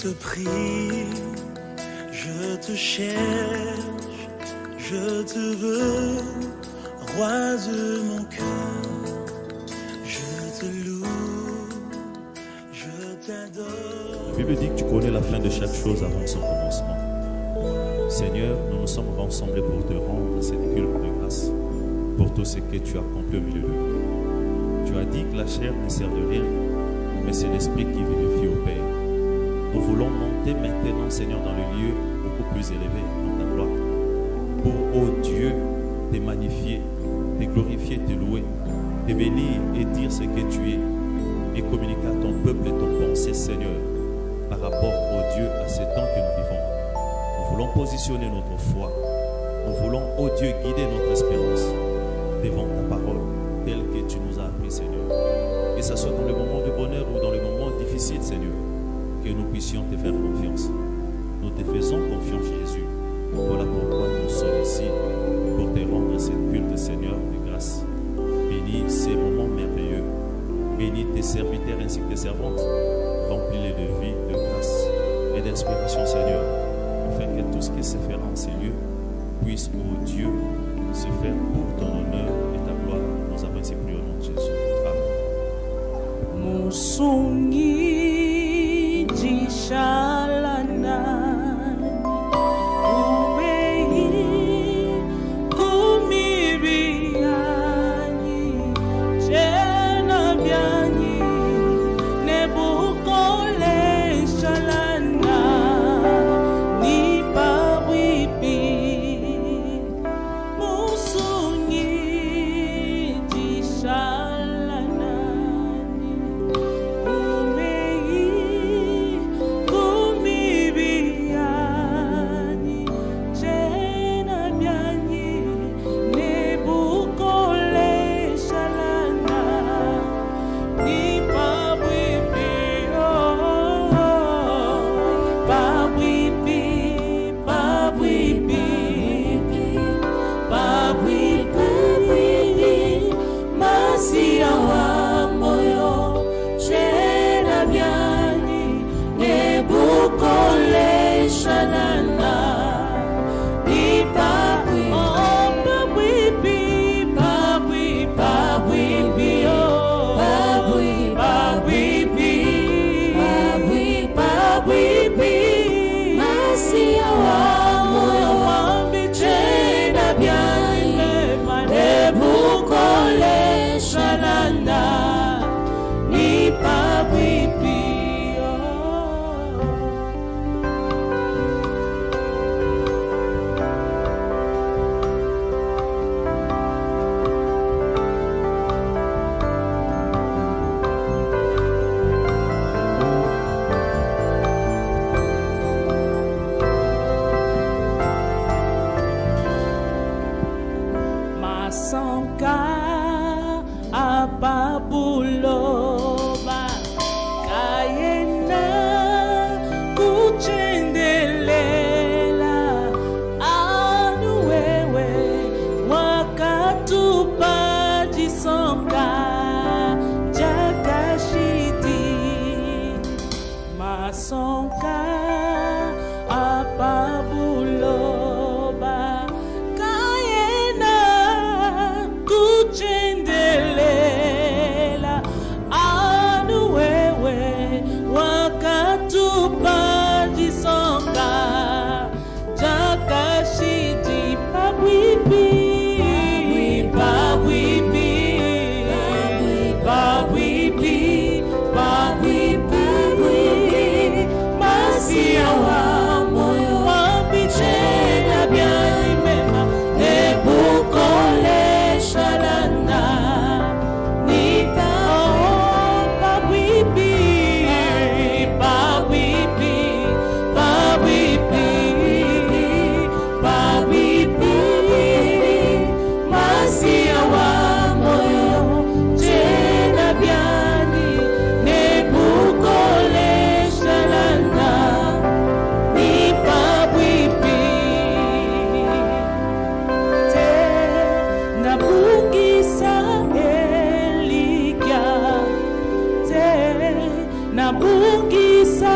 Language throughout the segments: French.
te prie, je te cherche, je te veux, roi de mon cœur. Je te loue, je t'adore. La Bible dit que tu connais la fin de chaque chose avant son commencement. Seigneur, nous nous sommes rassemblés pour te rendre cette culte de grâce, pour tout ce que tu as accompli au milieu de nous. Tu as dit que la chair ne sert de rien, mais c'est l'esprit qui vivifie au Père. Nous voulons monter maintenant, Seigneur, dans le lieu beaucoup plus élevé, dans ta gloire, pour, ô Dieu, te magnifier, te glorifier, te louer, te bénir et dire ce que tu es, et communiquer à ton peuple et ton pensée, Seigneur, par rapport, ô Dieu, à ce temps que nous vivons. Nous voulons positionner notre foi. Nous voulons, ô Dieu, guider notre espérance devant ta parole, telle que tu nous as appris, Seigneur. Que ce soit dans le moment de bonheur ou dans le moment difficile, Seigneur, que nous puissions te faire confiance. Nous te faisons confiance, Jésus. Voilà pourquoi nous sommes ici, pour te rendre cette culte, Seigneur, de grâce. Bénis ces moments merveilleux. Bénis tes serviteurs ainsi que tes servantes. Remplis-les de vie, de grâce et d'inspiration, Seigneur, afin que tout ce qui se fera en ces lieux puisse, ô Dieu, se faire pour ton honneur et ta gloire. Nous avons ainsi prié au nom de Jésus. Amen. Musongi jishalana ubeyi kumiriani jena byani nebukole shalana ni bawipi musongi jishalana Nabungisa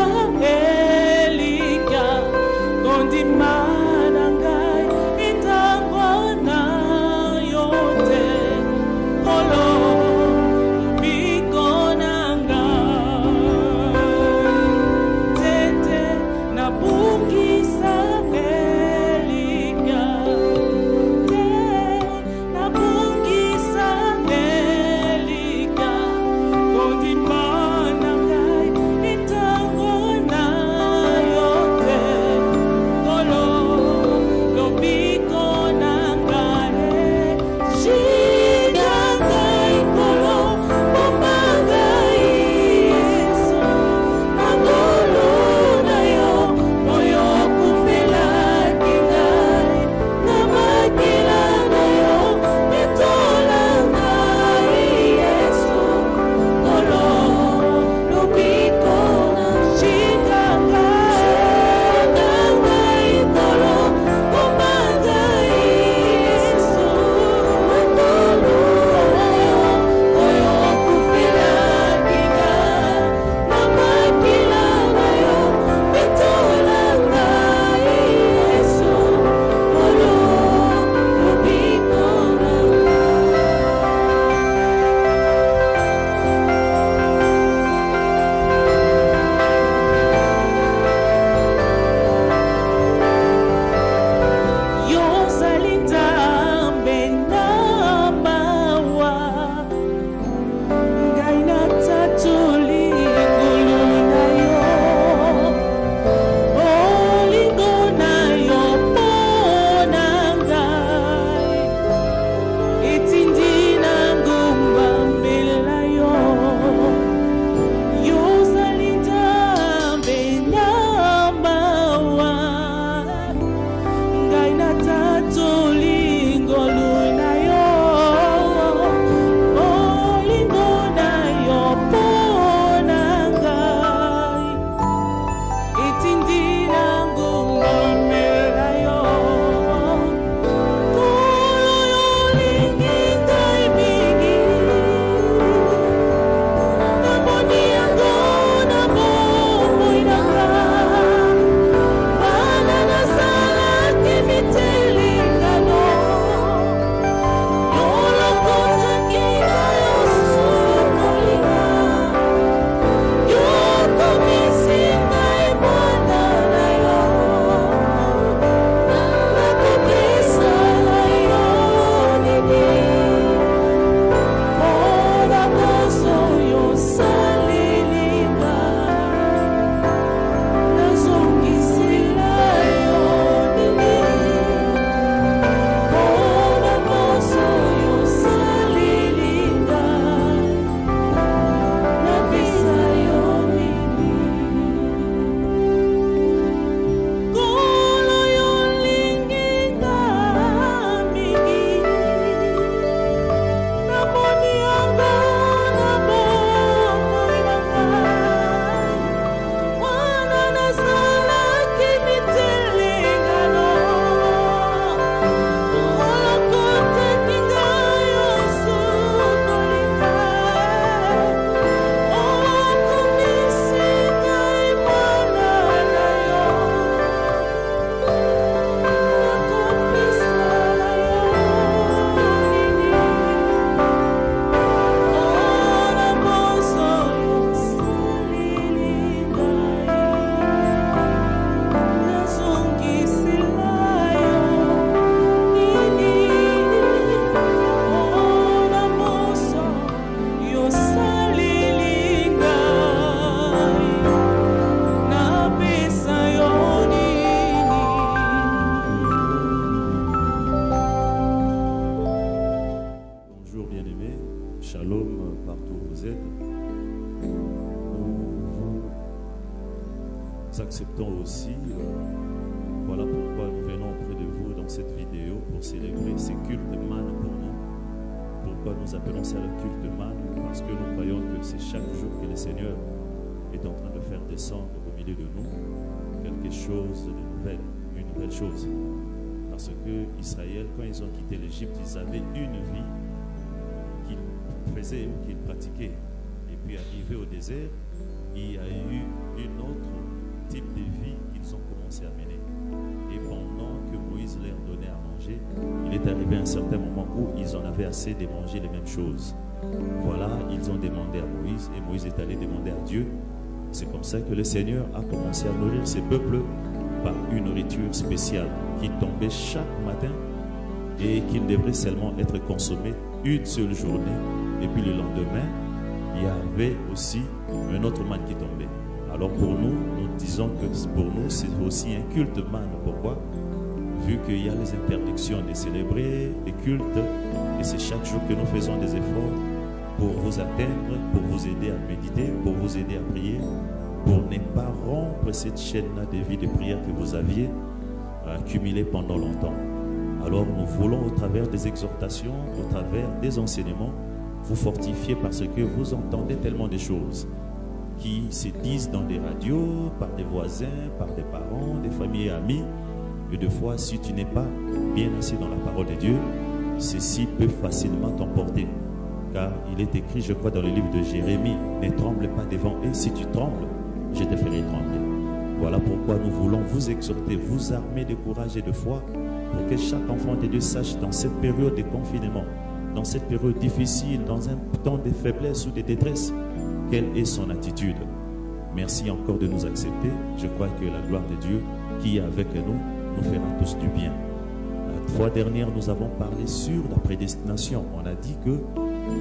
Nous acceptons aussi, voilà pourquoi nous venons auprès de vous dans cette vidéo pour célébrer ces cultes mannes pour nous. Pourquoi nous appelons ça le culte manne? Parce que nous croyons que c'est chaque jour que le Seigneur est en train de faire descendre au milieu de nous quelque chose de nouvelle, une nouvelle chose. Parce que Israël, quand ils ont quitté l'Égypte, ils avaient une vie qu'ils faisaient ou qu'ils pratiquaient. Et puis arrivé au désert, il y a eu un autre type de vie qu'ils ont commencé à mener. Et pendant que Moïse leur donnait à manger, il est arrivé un certain moment où ils en avaient assez de manger les mêmes choses. Voilà, ils ont demandé à Moïse et Moïse est allé demander à Dieu. C'est comme ça que le Seigneur a commencé à nourrir ses peuples par une nourriture spéciale qui tombait chaque matin et qui devrait seulement être consommée une seule journée. Et puis le lendemain, il y avait aussi un autre manne qui tombait. Alors pour nous, nous disons que pour nous, c'est aussi un culte manne. Pourquoi? Vu qu'il y a les interdictions de célébrer les cultes, et c'est chaque jour que nous faisons des efforts pour vous atteindre, pour vous aider à méditer, pour vous aider à prier, pour ne pas rompre cette chaîne-là de vie de prière que vous aviez accumulée pendant longtemps. Alors nous voulons, au travers des exhortations, au travers des enseignements, vous fortifier parce que vous entendez tellement de choses qui se disent dans des radios, par des voisins, par des parents, des familles et amis. Et des fois, si tu n'es pas bien assis dans la parole de Dieu, ceci peut facilement t'emporter. Car il est écrit, je crois, dans le livre de Jérémie, ne tremble pas devant eux, si tu trembles, je te ferai trembler. Voilà pourquoi nous voulons vous exhorter, vous armer de courage et de foi, pour que chaque enfant de Dieu sache dans cette période de confinement, dans cette période difficile, dans un temps de faiblesse ou de détresse, quelle est son attitude. Merci encore de nous accepter. Je crois que la gloire de Dieu qui est avec nous fera tous du bien. La fois dernière, nous avons parlé sur la prédestination. On a dit que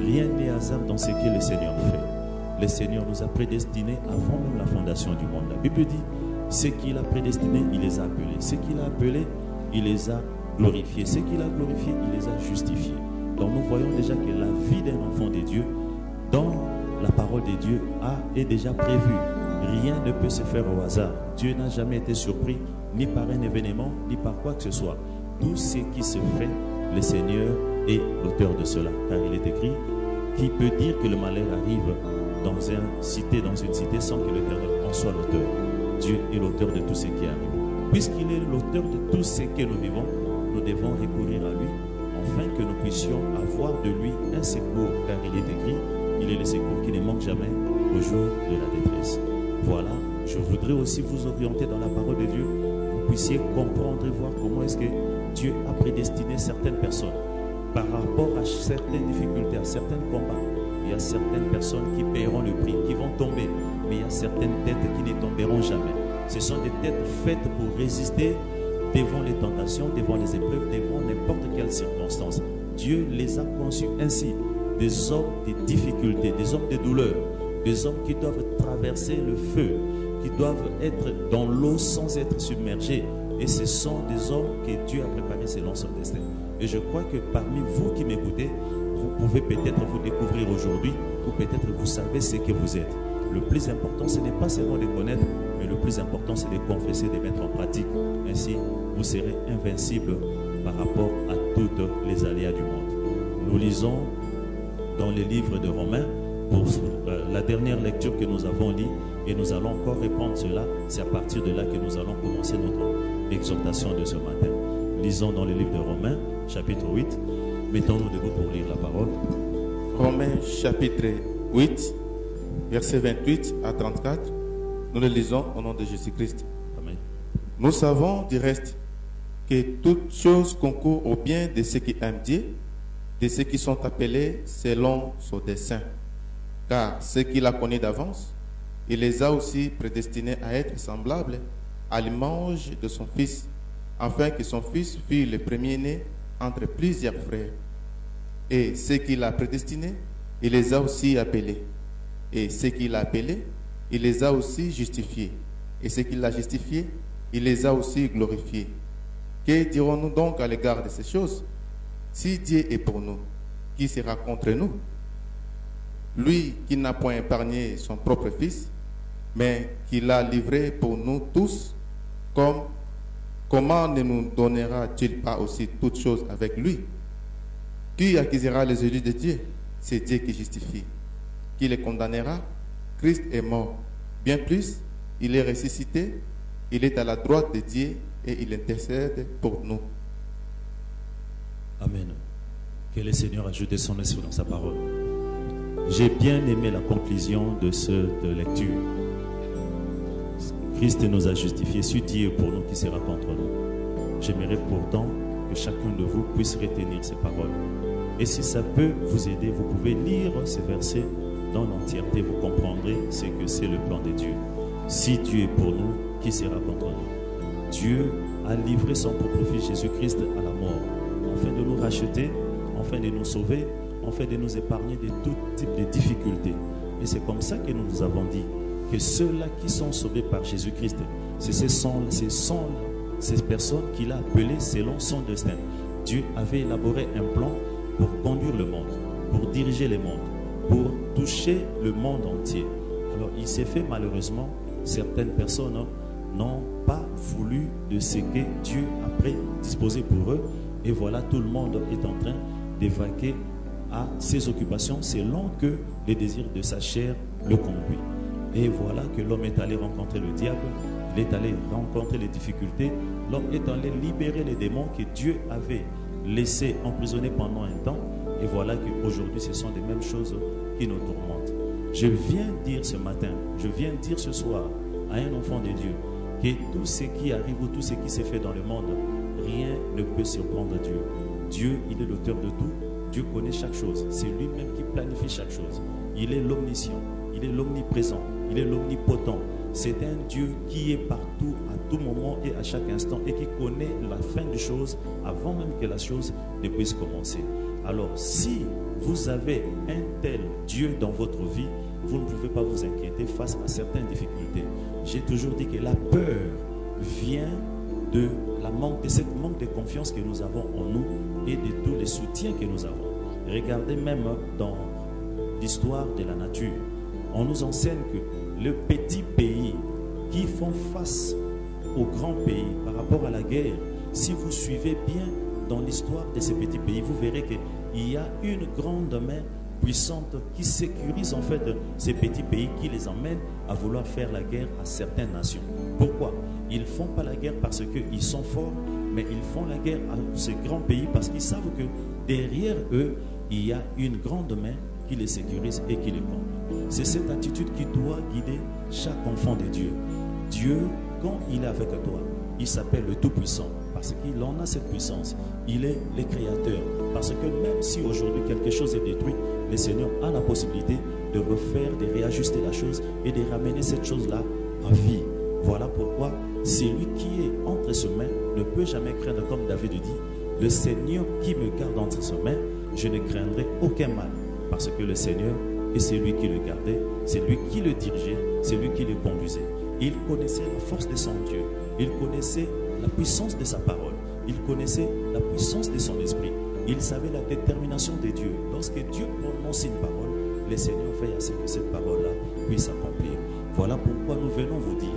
rien n'est hasard dans ce que le Seigneur fait. Le Seigneur nous a prédestinés avant même la fondation du monde. La Bible dit, ce qu'il a prédestiné, il les a appelés. Ce qu'il a appelés, il les a glorifiés. Ce qu'il a glorifiés, il les a justifiés. Donc nous voyons déjà que la vie d'un enfant de Dieu, dans la parole de Dieu, est déjà prévue. Rien ne peut se faire au hasard. Dieu n'a jamais été surpris, ni par un événement, ni par quoi que ce soit. Tout ce qui se fait, le Seigneur est l'auteur de cela. Car il est écrit, qui peut dire que le malheur arrive dans une cité sans que l'Éternel en soit l'auteur. Dieu est l'auteur de tout ce qui arrive. Puisqu'il est l'auteur de tout ce que nous vivons, nous devons recourir à lui, afin que nous puissions avoir de lui un secours. Car il est écrit, il est le secours qui ne manque jamais au jour de la détresse. Voilà, je voudrais aussi vous orienter dans la parole de Dieu, vous puissiez comprendre et voir comment est-ce que Dieu a prédestiné certaines personnes par rapport à certaines difficultés, à certains combats. Il y a certaines personnes qui paieront le prix, qui vont tomber, mais il y a certaines têtes qui ne tomberont jamais. Ce sont des têtes faites pour résister devant les tentations, devant les épreuves, devant n'importe quelle circonstance. Dieu les a conçus ainsi, des hommes de difficultés, des hommes de douleur, des hommes qui doivent traverser le feu, qui doivent être dans l'eau sans être submergés. Et ce sont des hommes que Dieu a préparés selon son destin. Et je crois que parmi vous qui m'écoutez, vous pouvez peut-être vous découvrir aujourd'hui, ou peut-être vous savez ce que vous êtes. Le plus important, ce n'est pas seulement de connaître, mais le plus important, c'est de confesser, de mettre en pratique. Ainsi, vous serez invincible par rapport à toutes les aléas du monde. Nous lisons dans les livres de Romains, pour la dernière lecture que nous avons lue, et nous allons encore reprendre cela. C'est à partir de là que nous allons commencer notre exhortation de ce matin. Lisons dans le livre de Romains, chapitre 8. Mettons-nous debout pour lire la parole. Romains, chapitre 8, versets 28 à 34. Nous le lisons au nom de Jésus-Christ. Amen. Nous savons du reste que toutes choses concourent au bien de ceux qui aiment Dieu, de ceux qui sont appelés selon son dessein. Car ceux qu'il a connus d'avance, il les a aussi prédestinés à être semblables à l'image de son Fils, afin que son Fils fût le premier-né entre plusieurs frères. Et ceux qu'il a prédestinés, il les a aussi appelés. Et ceux qu'il a appelés, il les a aussi justifiés. Et ceux qu'il a justifiés, il les a aussi glorifiés. Que dirons-nous donc à l'égard de ces choses? Si Dieu est pour nous, qui sera contre nous? Lui qui n'a point épargné son propre Fils, mais qu'il a livré pour nous tous, comment ne nous donnera-t-il pas aussi toutes choses avec lui? Qui accusera les élus de Dieu? C'est Dieu qui justifie. Qui les condamnera? Christ est mort. Bien plus, il est ressuscité, il est à la droite de Dieu et il intercède pour nous. Amen. Que le Seigneur ajoute son esprit dans sa parole. J'ai bien aimé la conclusion de cette lecture. Christ nous a justifiés. Si Dieu est pour nous, qui sera contre nous? J'aimerais pourtant que chacun de vous puisse retenir ces paroles. Et si ça peut vous aider, vous pouvez lire ces versets dans l'entièreté. Vous comprendrez ce que c'est le plan de Dieu. Si Dieu est pour nous, qui sera contre nous? Dieu a livré son propre Fils Jésus-Christ à la mort, afin de nous racheter, afin de nous sauver, afin de nous épargner de tout type de difficultés. Et c'est comme ça que nous nous avons dit que ceux-là qui sont sauvés par Jésus-Christ, c'est ces personnes qu'il a appelées selon son destin. Dieu avait élaboré un plan pour conduire le monde, pour diriger le monde, pour toucher le monde entier. Alors il s'est fait malheureusement, certaines personnes n'ont pas voulu de ce que Dieu a prédisposé pour eux. Et voilà, tout le monde est en train d'évacuer à ses occupations selon que les désirs de sa chair le conduisent. Et voilà que l'homme est allé rencontrer le diable, il est allé rencontrer les difficultés, l'homme est allé libérer les démons que Dieu avait laissés emprisonnés pendant un temps. Et voilà qu'aujourd'hui, ce sont les mêmes choses qui nous tourmentent. Je viens dire ce matin, je viens dire ce soir à un enfant de Dieu que tout ce qui arrive ou tout ce qui s'est fait dans le monde, rien ne peut surprendre Dieu. Dieu, il est l'auteur de tout. Dieu connaît chaque chose. C'est lui-même qui planifie chaque chose. Il est l'omniscient, il est l'omniprésent, il est l'omnipotent. C'est un Dieu qui est partout, à tout moment et à chaque instant, et qui connaît la fin des choses avant même que la chose ne puisse commencer. Alors, si vous avez un tel Dieu dans votre vie, vous ne pouvez pas vous inquiéter face à certaines difficultés. J'ai toujours dit que la peur vient de cette manque de confiance que nous avons en nous et de tous les soutiens que nous avons. Regardez même dans l'histoire de la nature, on nous enseigne que le petit pays qui font face au grand pays par rapport à la guerre, si vous suivez bien dans l'histoire de ces petits pays, vous verrez qu'il y a une grande main puissante qui sécurise en fait ces petits pays, qui les emmène à vouloir faire la guerre à certaines nations. Pourquoi? Ils ne font pas la guerre parce qu'ils sont forts, mais ils font la guerre à ces grands pays parce qu'ils savent que derrière eux, il y a une grande main qui les sécurise et qui les conduit. C'est cette attitude qui doit guider chaque enfant de Dieu. Dieu, quand il est avec toi, il s'appelle le Tout-Puissant parce qu'il en a cette puissance. Il est le Créateur. Parce que même si aujourd'hui quelque chose est détruit, le Seigneur a la possibilité de refaire, de réajuster la chose et de ramener cette chose-là en vie. Voilà pourquoi celui qui est entre ses mains ne peut jamais craindre, comme David dit, le Seigneur qui me garde entre ses mains, je ne craindrai aucun mal. Parce que le Seigneur est celui qui le gardait, c'est lui qui le dirigeait, c'est lui qui le conduisait. Il connaissait la force de son Dieu, il connaissait la puissance de sa parole, il connaissait la puissance de son esprit, il savait la détermination de Dieu. Lorsque Dieu prononce une parole, le Seigneur veille à ce que cette parole-là puisse s'accomplir. Voilà pourquoi nous venons vous dire,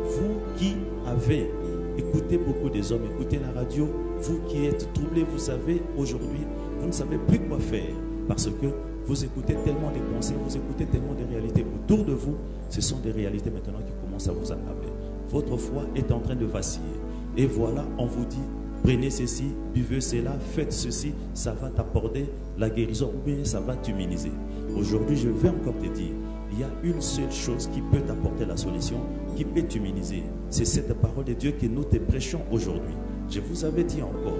vous qui avez écouté beaucoup des hommes, écoutez la radio, vous qui êtes troublés, vous savez aujourd'hui, vous ne savez plus quoi faire parce que vous écoutez tellement des conseils, vous écoutez tellement de réalités autour de vous, ce sont des réalités maintenant qui commencent à vous accabler. Votre foi est en train de vaciller. Et voilà, on vous dit, prenez ceci, buvez cela, faites ceci, ça va t'apporter la guérison ou bien ça va t'humiliser. Aujourd'hui, je vais encore te dire, il y a une seule chose qui peut t'apporter la solution, qui peut t'humiliser. C'est cette parole de Dieu que nous te prêchons aujourd'hui. Je vous avais dit encore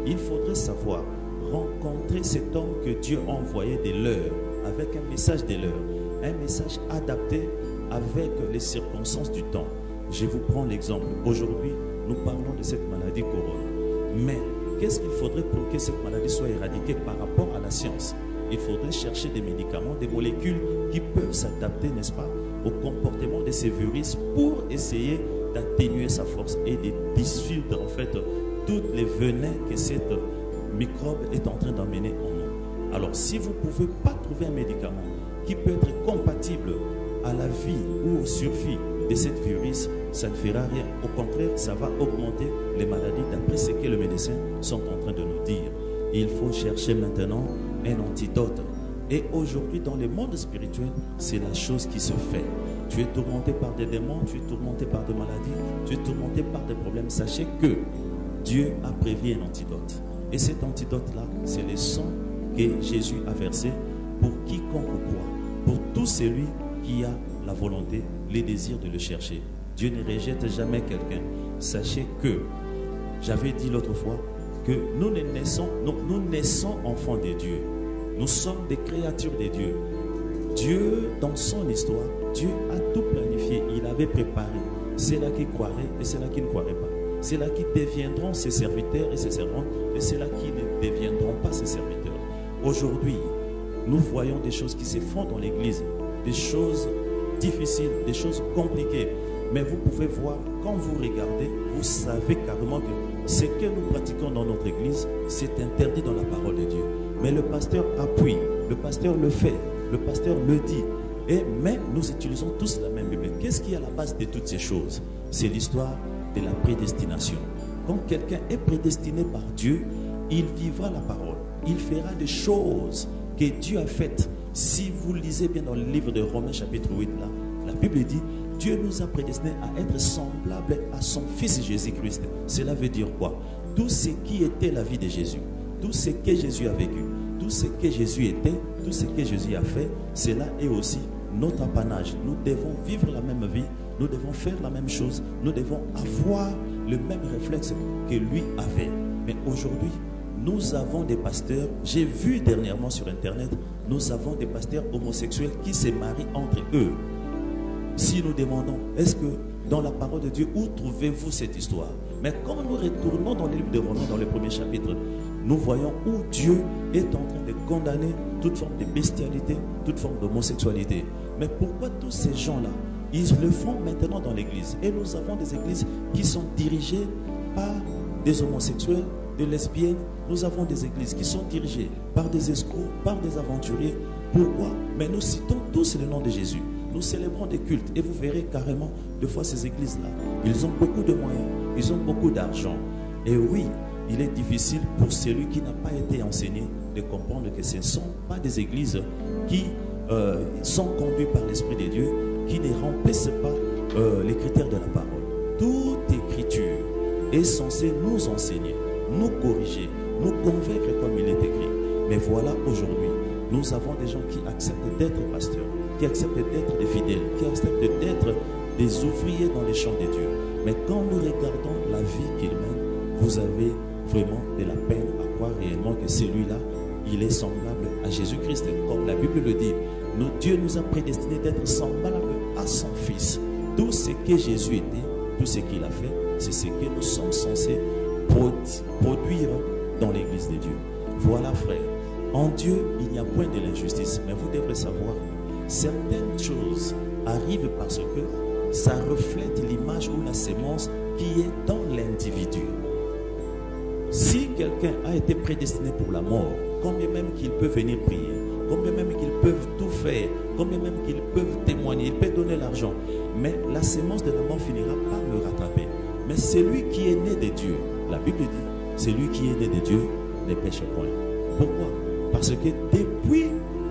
qu'il faudrait savoir rencontrer cet homme que Dieu a envoyé de l'heure, avec un message de l'heure, un message adapté avec les circonstances du temps. Je vous prends l'exemple. Aujourd'hui, nous parlons de cette maladie corona. Mais qu'est-ce qu'il faudrait pour que cette maladie soit éradiquée par rapport à la science? Il faudrait chercher des médicaments, des molécules qui peuvent s'adapter, n'est-ce pas, au comportement de ces virus pour essayer d'atténuer sa force et de dissoudre en fait toutes les venins que cette microbe est en train d'emmener en nous. Alors si vous ne pouvez pas trouver un médicament qui peut être compatible à la vie ou au survie de cette virus, ça ne fera rien. Au contraire, ça va augmenter les maladies d'après ce que les médecins sont en train de nous dire. Il faut chercher maintenant un antidote. Et aujourd'hui, dans le monde spirituel, c'est la chose qui se fait. Tu es tourmenté par des démons, tu es tourmenté par des maladies, tu es tourmenté par des problèmes. Sachez que Dieu a prévu un antidote. Et cet antidote-là, c'est le sang que Jésus a versé pour quiconque croit, pour tout celui qui a la volonté, les désirs de le chercher. Dieu ne rejette jamais quelqu'un. Sachez que, j'avais dit l'autre fois, que nous naissons enfants de Dieu. Nous sommes des créatures de Dieu. Dieu, dans son histoire, Dieu a tout planifié. Il avait préparé. C'est là qui croiraient et c'est là qui ne croiraient pas. C'est là qui deviendront ses serviteurs et ses servantes et c'est là qui ne deviendront pas ses serviteurs. Aujourd'hui, nous voyons des choses qui se font dans l'église, des choses difficiles, des choses compliquées. Mais vous pouvez voir, quand vous regardez, vous savez carrément que ce que nous pratiquons dans notre église, c'est interdit dans la parole de Dieu. Mais le pasteur appuie, le pasteur le fait, le pasteur le dit. Mais nous utilisons tous la même Bible. Qu'est-ce qui est à la base de toutes ces choses? C'est l'histoire de la prédestination. Quand quelqu'un est prédestiné par Dieu, il vivra la parole. Il fera des choses que Dieu a faites. Si vous lisez bien dans le livre de Romains chapitre 8, là, la Bible dit, Dieu nous a prédestinés à être semblables à son Fils Jésus-Christ. Cela veut dire quoi? Tout ce qui était la vie de Jésus, tout ce que Jésus a vécu, tout ce que Jésus était, tout ce que Jésus a fait, cela est aussi notre apanage. Nous devons vivre la même vie, nous devons faire la même chose, nous devons avoir le même réflexe que lui avait. Mais aujourd'hui, nous avons des pasteurs, j'ai vu dernièrement sur Internet, nous avons des pasteurs homosexuels qui se marient entre eux. Si nous demandons, est-ce que dans la parole de Dieu, où trouvez-vous cette histoire? Mais quand nous retournons dans le livre de Romains, dans le premier chapitre, nous voyons où Dieu est en train de condamner toute forme de bestialité, toute forme d'homosexualité. Mais pourquoi tous ces gens-là, ils le font maintenant dans l'église? Et nous avons des églises qui sont dirigées par des homosexuels, des lesbiennes. Nous avons des églises qui sont dirigées par des escrocs, par des aventuriers. Pourquoi? Mais nous citons tous le nom de Jésus. Nous célébrons des cultes et vous verrez carrément des fois ces églises-là. Ils ont beaucoup de moyens, ils ont beaucoup d'argent. Et oui, il est difficile pour celui qui n'a pas été enseigné de comprendre que ce ne sont pas des églises qui sont conduites par l'Esprit de Dieu, qui ne remplissent pas les critères de la parole. Toute écriture est censée nous enseigner, nous corriger, nous convaincre comme il est écrit. Mais voilà, aujourd'hui, nous avons des gens qui acceptent d'être pasteurs, qui acceptent d'être des fidèles, qui acceptent d'être des ouvriers dans les champs de Dieu. Mais quand nous regardons la vie qu'ils mènent, vous avez vraiment de la peine à croire réellement que celui-là, il est semblable à Jésus-Christ. Comme la Bible le dit, Dieu nous a prédestinés d'être semblables à son Fils. Tout ce que Jésus était, tout ce qu'il a fait, c'est ce que nous sommes censés produire dans l'église de Dieu. Voilà, frère. En Dieu, il n'y a point de l'injustice. Mais vous devrez savoir, certaines choses arrivent parce que ça reflète l'image ou la sémence qui est dans l'individu. Si quelqu'un a été prédestiné pour la mort, combien même qu'il peut venir prier, combien même qu'ils peuvent tout faire, combien même qu'ils peuvent témoigner, il peut donner l'argent, mais la sémence de la mort finira par le rattraper. Mais celui qui est né de Dieu, la Bible dit, celui qui est né de Dieu ne pêche point. Pourquoi? Parce que depuis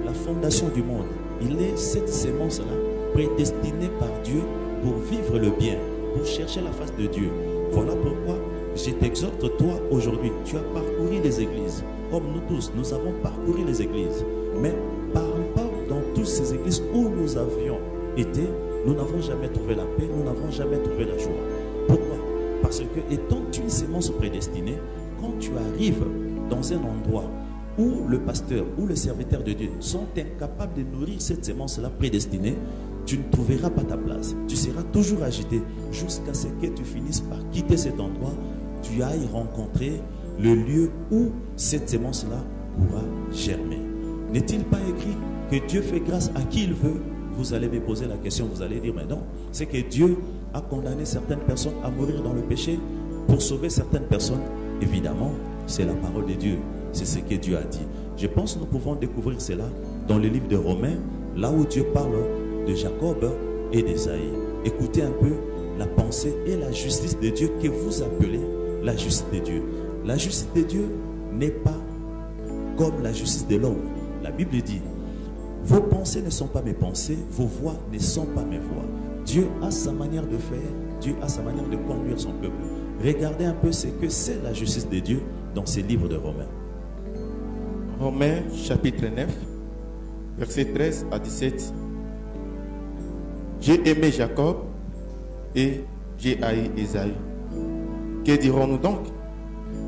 la fondation du monde, il est cette sémence-là prédestinée par Dieu pour vivre le bien, pour chercher la face de Dieu. Voilà pourquoi je t'exhorte, toi, aujourd'hui, tu as parcouru les églises. Comme nous tous, nous avons parcouru les églises. Mais par rapport dans toutes ces églises où nous avions été, nous n'avons jamais trouvé la paix, nous n'avons jamais trouvé la joie. Pourquoi? Parce que étant une sémence prédestinée, quand tu arrives dans un endroit où le pasteur ou le serviteur de Dieu sont incapables de nourrir cette sémence-là prédestinée, tu ne trouveras pas ta place. Tu seras toujours agité jusqu'à ce que tu finisses par quitter cet endroit, tu ailles rencontrer le lieu où cette sémence-là pourra germer. N'est-il pas écrit que Dieu fait grâce à qui il veut? Vous allez me poser la question, vous allez dire, mais non, c'est que Dieu a condamné certaines personnes à mourir dans le péché pour sauver certaines personnes. Évidemment, c'est la parole de Dieu, c'est ce que Dieu a dit. Je pense que nous pouvons découvrir cela dans le livre de Romains, là où Dieu parle de Jacob et d'Ésaïe. Écoutez un peu la pensée et la justice de Dieu que vous appelez la justice de Dieu. La justice de Dieu n'est pas comme la justice de l'homme. La Bible dit, vos pensées ne sont pas mes pensées, vos voix ne sont pas mes voix. Dieu a sa manière de faire, Dieu a sa manière de conduire son peuple. Regardez un peu ce que c'est la justice de Dieu dans ces livres de Romains. Romains chapitre 9, versets 13 à 17. J'ai aimé Jacob et j'ai haï Ésaü. Que dirons-nous donc?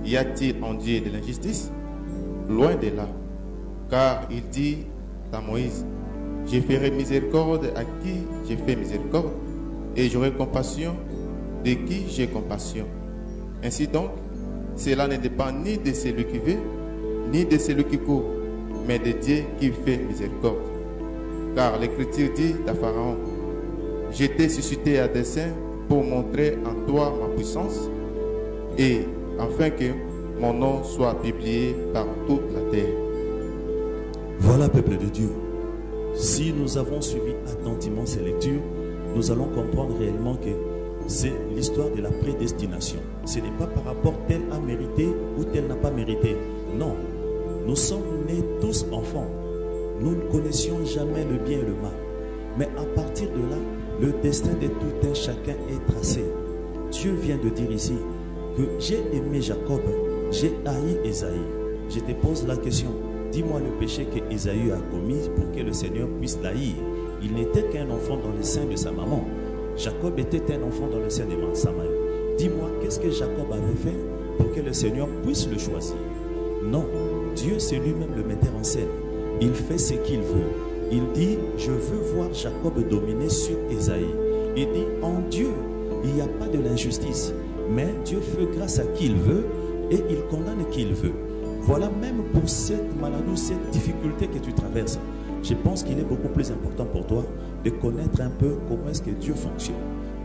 Y a-t-il en Dieu de l'injustice? Loin de là. Car il dit à Moïse, je ferai miséricorde à qui j'ai fait miséricorde, et j'aurai compassion de qui j'ai compassion. Ainsi donc, cela ne dépend ni de celui qui veut, ni de celui qui court, mais de Dieu qui fait miséricorde. Car l'Écriture dit à Pharaon, je t'ai suscité à dessein pour montrer en toi ma puissance, et afin que mon nom soit publié par toute la terre. Voilà, peuple de Dieu. Si nous avons suivi attentivement ces lectures, nous allons comprendre réellement que c'est l'histoire de la prédestination. Ce n'est pas par rapport tel a mérité ou tel n'a pas mérité. Non, nous sommes nés tous enfants. Nous ne connaissions jamais le bien et le mal. Mais à partir de là, le destin de tout un chacun est tracé. Dieu vient de dire ici que j'ai aimé Jacob, j'ai haï Ésaïe. Je te pose la question. Dis-moi le péché que Ésaü a commis pour que le Seigneur puisse l'haïr. Il n'était qu'un enfant dans le sein de sa maman. Jacob était un enfant dans le sein de sa mère. Dis-moi, qu'est-ce que Jacob avait fait pour que le Seigneur puisse le choisir? Non, Dieu c'est lui-même le metteur en scène. Il fait ce qu'il veut. Il dit, je veux voir Jacob dominer sur Ésaïe. Il dit, en Dieu, il n'y a pas de l'injustice. Mais Dieu fait grâce à qui il veut et il condamne qui il veut. Voilà, même pour cette maladie, cette difficulté que tu traverses, je pense qu'il est beaucoup plus important pour toi de connaître un peu comment est-ce que Dieu fonctionne.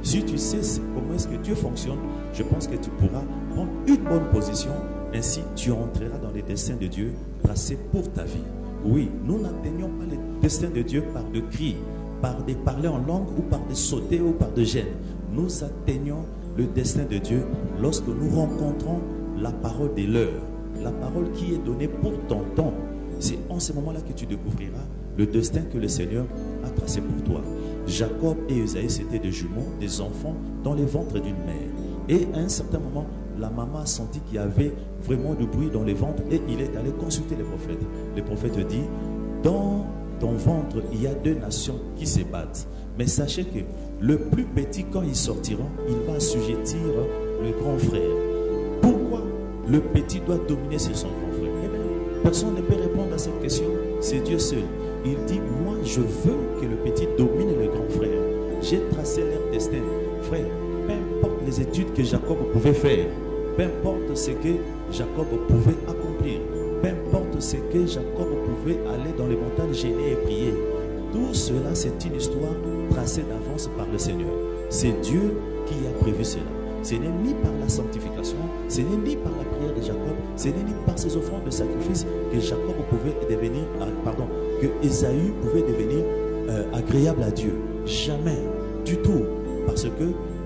Si tu sais comment est-ce que Dieu fonctionne, je pense que tu pourras prendre une bonne position. Ainsi, tu entreras dans les desseins de Dieu tracés pour ta vie. Oui, nous n'atteignons pas les desseins de Dieu par des cris, par des parler en langue ou par des sauter ou par des gênes. Nous atteignons le destin de Dieu lorsque nous rencontrons la parole de l'heure. La parole qui est donnée pour ton temps. C'est en ce moment-là que tu découvriras le destin que le Seigneur a tracé pour toi. Jacob et Ésaïe, c'était des jumeaux, des enfants dans les ventres d'une mère. Et à un certain moment, la maman a senti qu'il y avait vraiment du bruit dans les ventres et il est allé consulter les prophètes. Le prophète dit, dans ton ventre, il y a deux nations qui se battent. Mais sachez que le plus petit, quand ils sortiront, il va assujettir le grand frère. Pourquoi le petit doit dominer sur son grand frère? Eh bien, personne ne peut répondre à cette question. C'est Dieu seul. Il dit, moi je veux que le petit domine le grand frère. J'ai tracé leur destin. Frère, peu importe les études que Jacob pouvait faire, peu importe ce que Jacob pouvait accomplir, peu importe ce que Jacob pouvait aller dans les montagnes gêner et prier, tout cela c'est une histoire tracée d'avance par le Seigneur. C'est Dieu qui a prévu cela. Ce n'est ni par la sanctification, ce n'est ni par la prière de Jacob, ce n'est ni par ses offrandes de sacrifice que Jacob pouvait devenir, que Ésaü pouvait devenir agréable à Dieu. Jamais, du tout. Parce que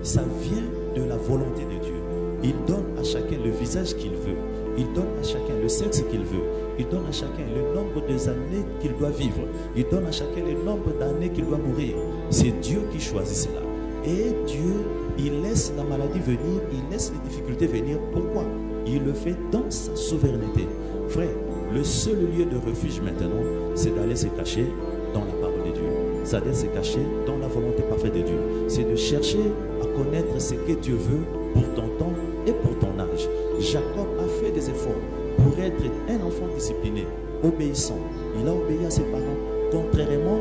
ça vient de la volonté de Dieu. Il donne à chacun le visage qu'il veut. Il donne à chacun le sexe qu'il veut. Il donne à chacun le nombre des années qu'il doit vivre. Il donne à chacun le nombre d'années qu'il doit mourir. C'est Dieu qui choisit cela. Et Dieu, il laisse la maladie venir, il laisse les difficultés venir. Pourquoi? Il le fait dans sa souveraineté. Frère, le seul lieu de refuge maintenant, c'est d'aller se cacher dans la parole de Dieu. C'est d'aller se cacher dans la volonté parfaite de Dieu. C'est de chercher à connaître ce que Dieu veut pour ton temps et pour ton âge. Jacob a fait des efforts pour être un enfant discipliné, obéissant. Il a obéi à ses parents. Contrairement,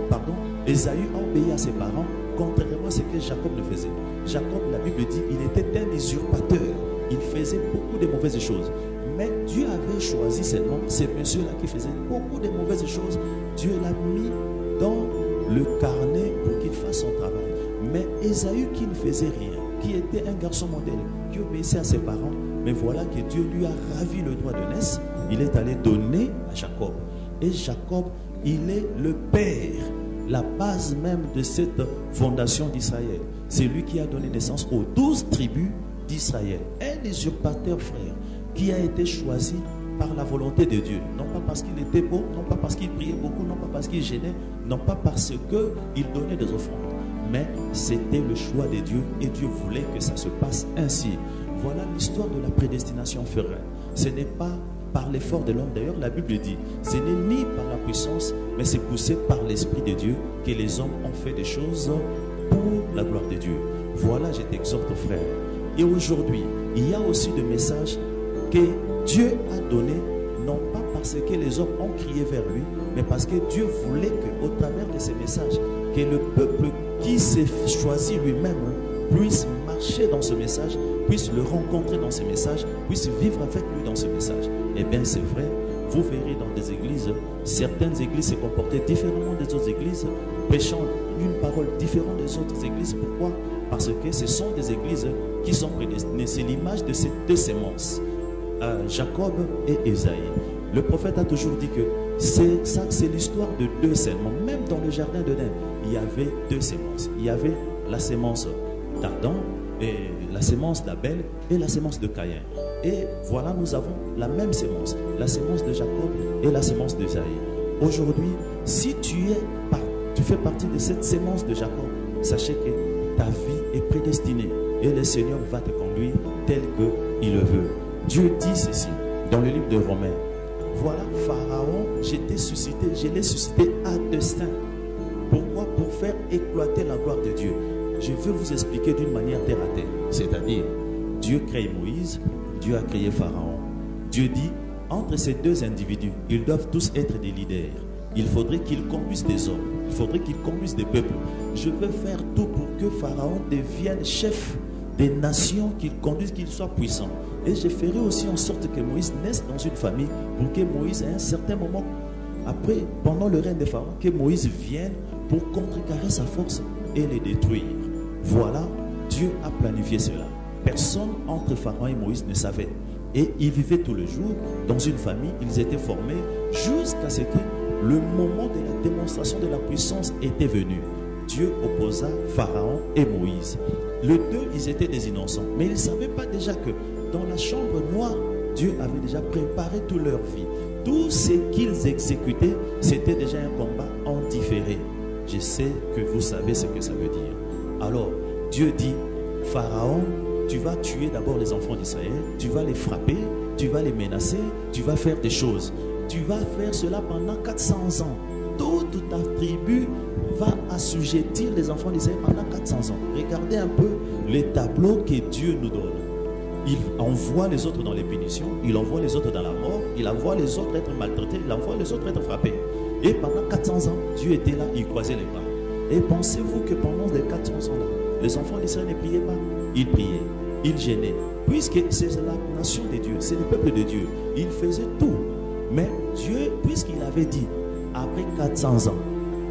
Ésaü a obéi à ses parents, contrairement à ce que Jacob ne faisait. Jacob, la Bible dit, il était un usurpateur. Il faisait beaucoup de mauvaises choses. Mais Dieu avait choisi seulement ces messieurs-là qui faisaient beaucoup de mauvaises choses. Dieu l'a mis dans le carnet pour qu'il fasse son travail. Mais Ésaü qui ne faisait rien, qui était un garçon modèle, qui obéissait à ses parents, mais voilà que Dieu lui a ravi le droit de naissance. Il est allé donner à Jacob. Et Jacob, il est le père la base même de cette fondation d'Israël. C'est lui qui a donné naissance aux 12 tribus d'Israël. Un usurpateur, frère, qui a été choisi par la volonté de Dieu. Non pas parce qu'il était beau, non pas parce qu'il priait beaucoup, non pas parce qu'il gênait, non pas parce qu'il donnait des offrandes. Mais c'était le choix de Dieu et Dieu voulait que ça se passe ainsi. Voilà l'histoire de la prédestination, frère. Ce n'est pas par l'effort de l'homme. D'ailleurs, la Bible dit, ce n'est ni par la puissance, mais c'est poussé par l'Esprit de Dieu que les hommes ont fait des choses pour la gloire de Dieu. Voilà, je t'exhorte, frère. Et aujourd'hui, il y a aussi des messages que Dieu a donnés, non pas parce que les hommes ont crié vers lui, mais parce que Dieu voulait qu'au travers de ces messages, que le peuple qui s'est choisi lui-même puisse marcher dans ce message, puisse le rencontrer dans ce message, puisse vivre avec lui dans ce message. Eh bien, c'est vrai, vous verrez dans des églises, certaines églises se comportaient différemment des autres églises, prêchant une parole différente des autres églises. Pourquoi? Parce que ce sont des églises qui sont prédestinées. C'est l'image de ces deux sémences, Jacob et Ésaïe. Le prophète a toujours dit que c'est l'histoire de deux sémences. Même dans le jardin d'Éden, il y avait deux sémences. Il y avait la sémence d'Adam, et la sémence d'Abel et la sémence de Caïn. Et voilà, nous avons la même sémence, la sémence de Jacob et la sémence d'Ésaïe. Aujourd'hui, si tu fais partie de cette sémence de Jacob, sachez que ta vie est prédestinée et le Seigneur va te conduire tel qu'il le veut. Dieu dit ceci dans le livre de Romains. Voilà, Pharaon, je l'ai suscité à dessein. Pourquoi? Pour faire éclater la gloire de Dieu. Je veux vous expliquer d'une manière terre à terre. C'est-à-dire, Dieu crée Moïse, Dieu a créé Pharaon. Dieu dit, entre ces deux individus, ils doivent tous être des leaders. Il faudrait qu'ils conduisent des hommes. Il faudrait qu'ils conduisent des peuples. Je veux faire tout pour que Pharaon devienne chef des nations, qu'il conduise, qu'il soit puissant. Et je ferai aussi en sorte que Moïse naisse dans une famille pour que Moïse, à un certain moment, après, pendant le règne de Pharaon, que Moïse vienne pour contrecarrer sa force et les détruire. Voilà, Dieu a planifié cela. Personne entre Pharaon et Moïse ne savait. Et ils vivaient tous les jours dans une famille, ils étaient formés jusqu'à ce que le moment de la démonstration de la puissance était venu. Dieu opposa Pharaon et Moïse. Les deux, ils étaient des innocents. Mais ils ne savaient pas déjà que dans la chambre noire, Dieu avait déjà préparé toute leur vie. Tout ce qu'ils exécutaient, c'était déjà un combat en différé. Je sais que vous savez ce que ça veut dire. Alors, Dieu dit, Pharaon, tu vas tuer d'abord les enfants d'Israël, tu vas les frapper, tu vas les menacer, tu vas faire des choses. Tu vas faire cela pendant 400 ans. Toute ta tribu va assujettir les enfants d'Israël pendant 400 ans. Regardez un peu les tableaux que Dieu nous donne. Il envoie les autres dans les punitions, il envoie les autres dans la mort, il envoie les autres être maltraités, il envoie les autres être frappés. Et pendant 400 ans, Dieu était là, il croisait les bras. Et pensez-vous que pendant les 400 ans là, les enfants d'Israël ne priaient pas? Ils priaient, ils gênaient. Puisque c'est la nation de Dieu, c'est le peuple de Dieu, ils faisaient tout. Mais Dieu, puisqu'il avait dit, après 400 ans,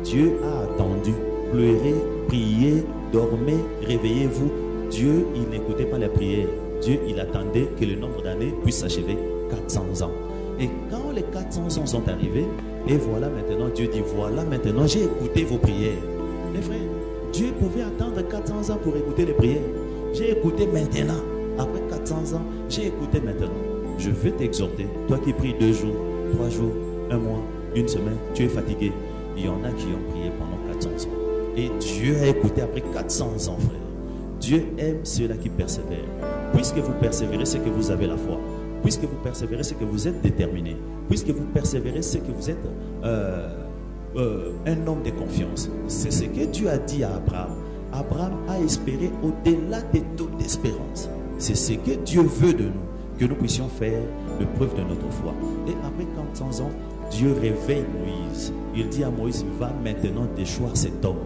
Dieu a attendu, pleuré, prié, dormez, réveillez-vous. Dieu, il n'écoutait pas les prières. Dieu, il attendait que le nombre d'années puisse s'achever 400 ans. Et quand les 400 ans sont arrivés, et voilà maintenant, Dieu dit, voilà maintenant, j'ai écouté vos prières. Les frères, Dieu pouvait attendre 400 ans pour écouter les prières. J'ai écouté maintenant. Après 400 ans, j'ai écouté maintenant. Je veux t'exhorter, toi qui pries 2 jours, 3 jours, 1 mois, 1 semaine, tu es fatigué. Il y en a qui ont prié pendant 400 ans. Et Dieu a écouté après 400 ans, frère. Dieu aime ceux-là qui persévèrent. Puisque vous persévérez, c'est que vous avez la foi. Puisque vous persévérez, c'est que vous êtes déterminé. Puisque vous persévérez, c'est que vous êtes un homme de confiance. C'est ce que Dieu a dit à Abraham. Abraham a espéré au-delà de toute espérance. C'est ce que Dieu veut de nous, que nous puissions faire le preuve de notre foi. Et après 400 ans, Dieu réveille Moïse. Il dit à Moïse, va maintenant déchoir cet homme.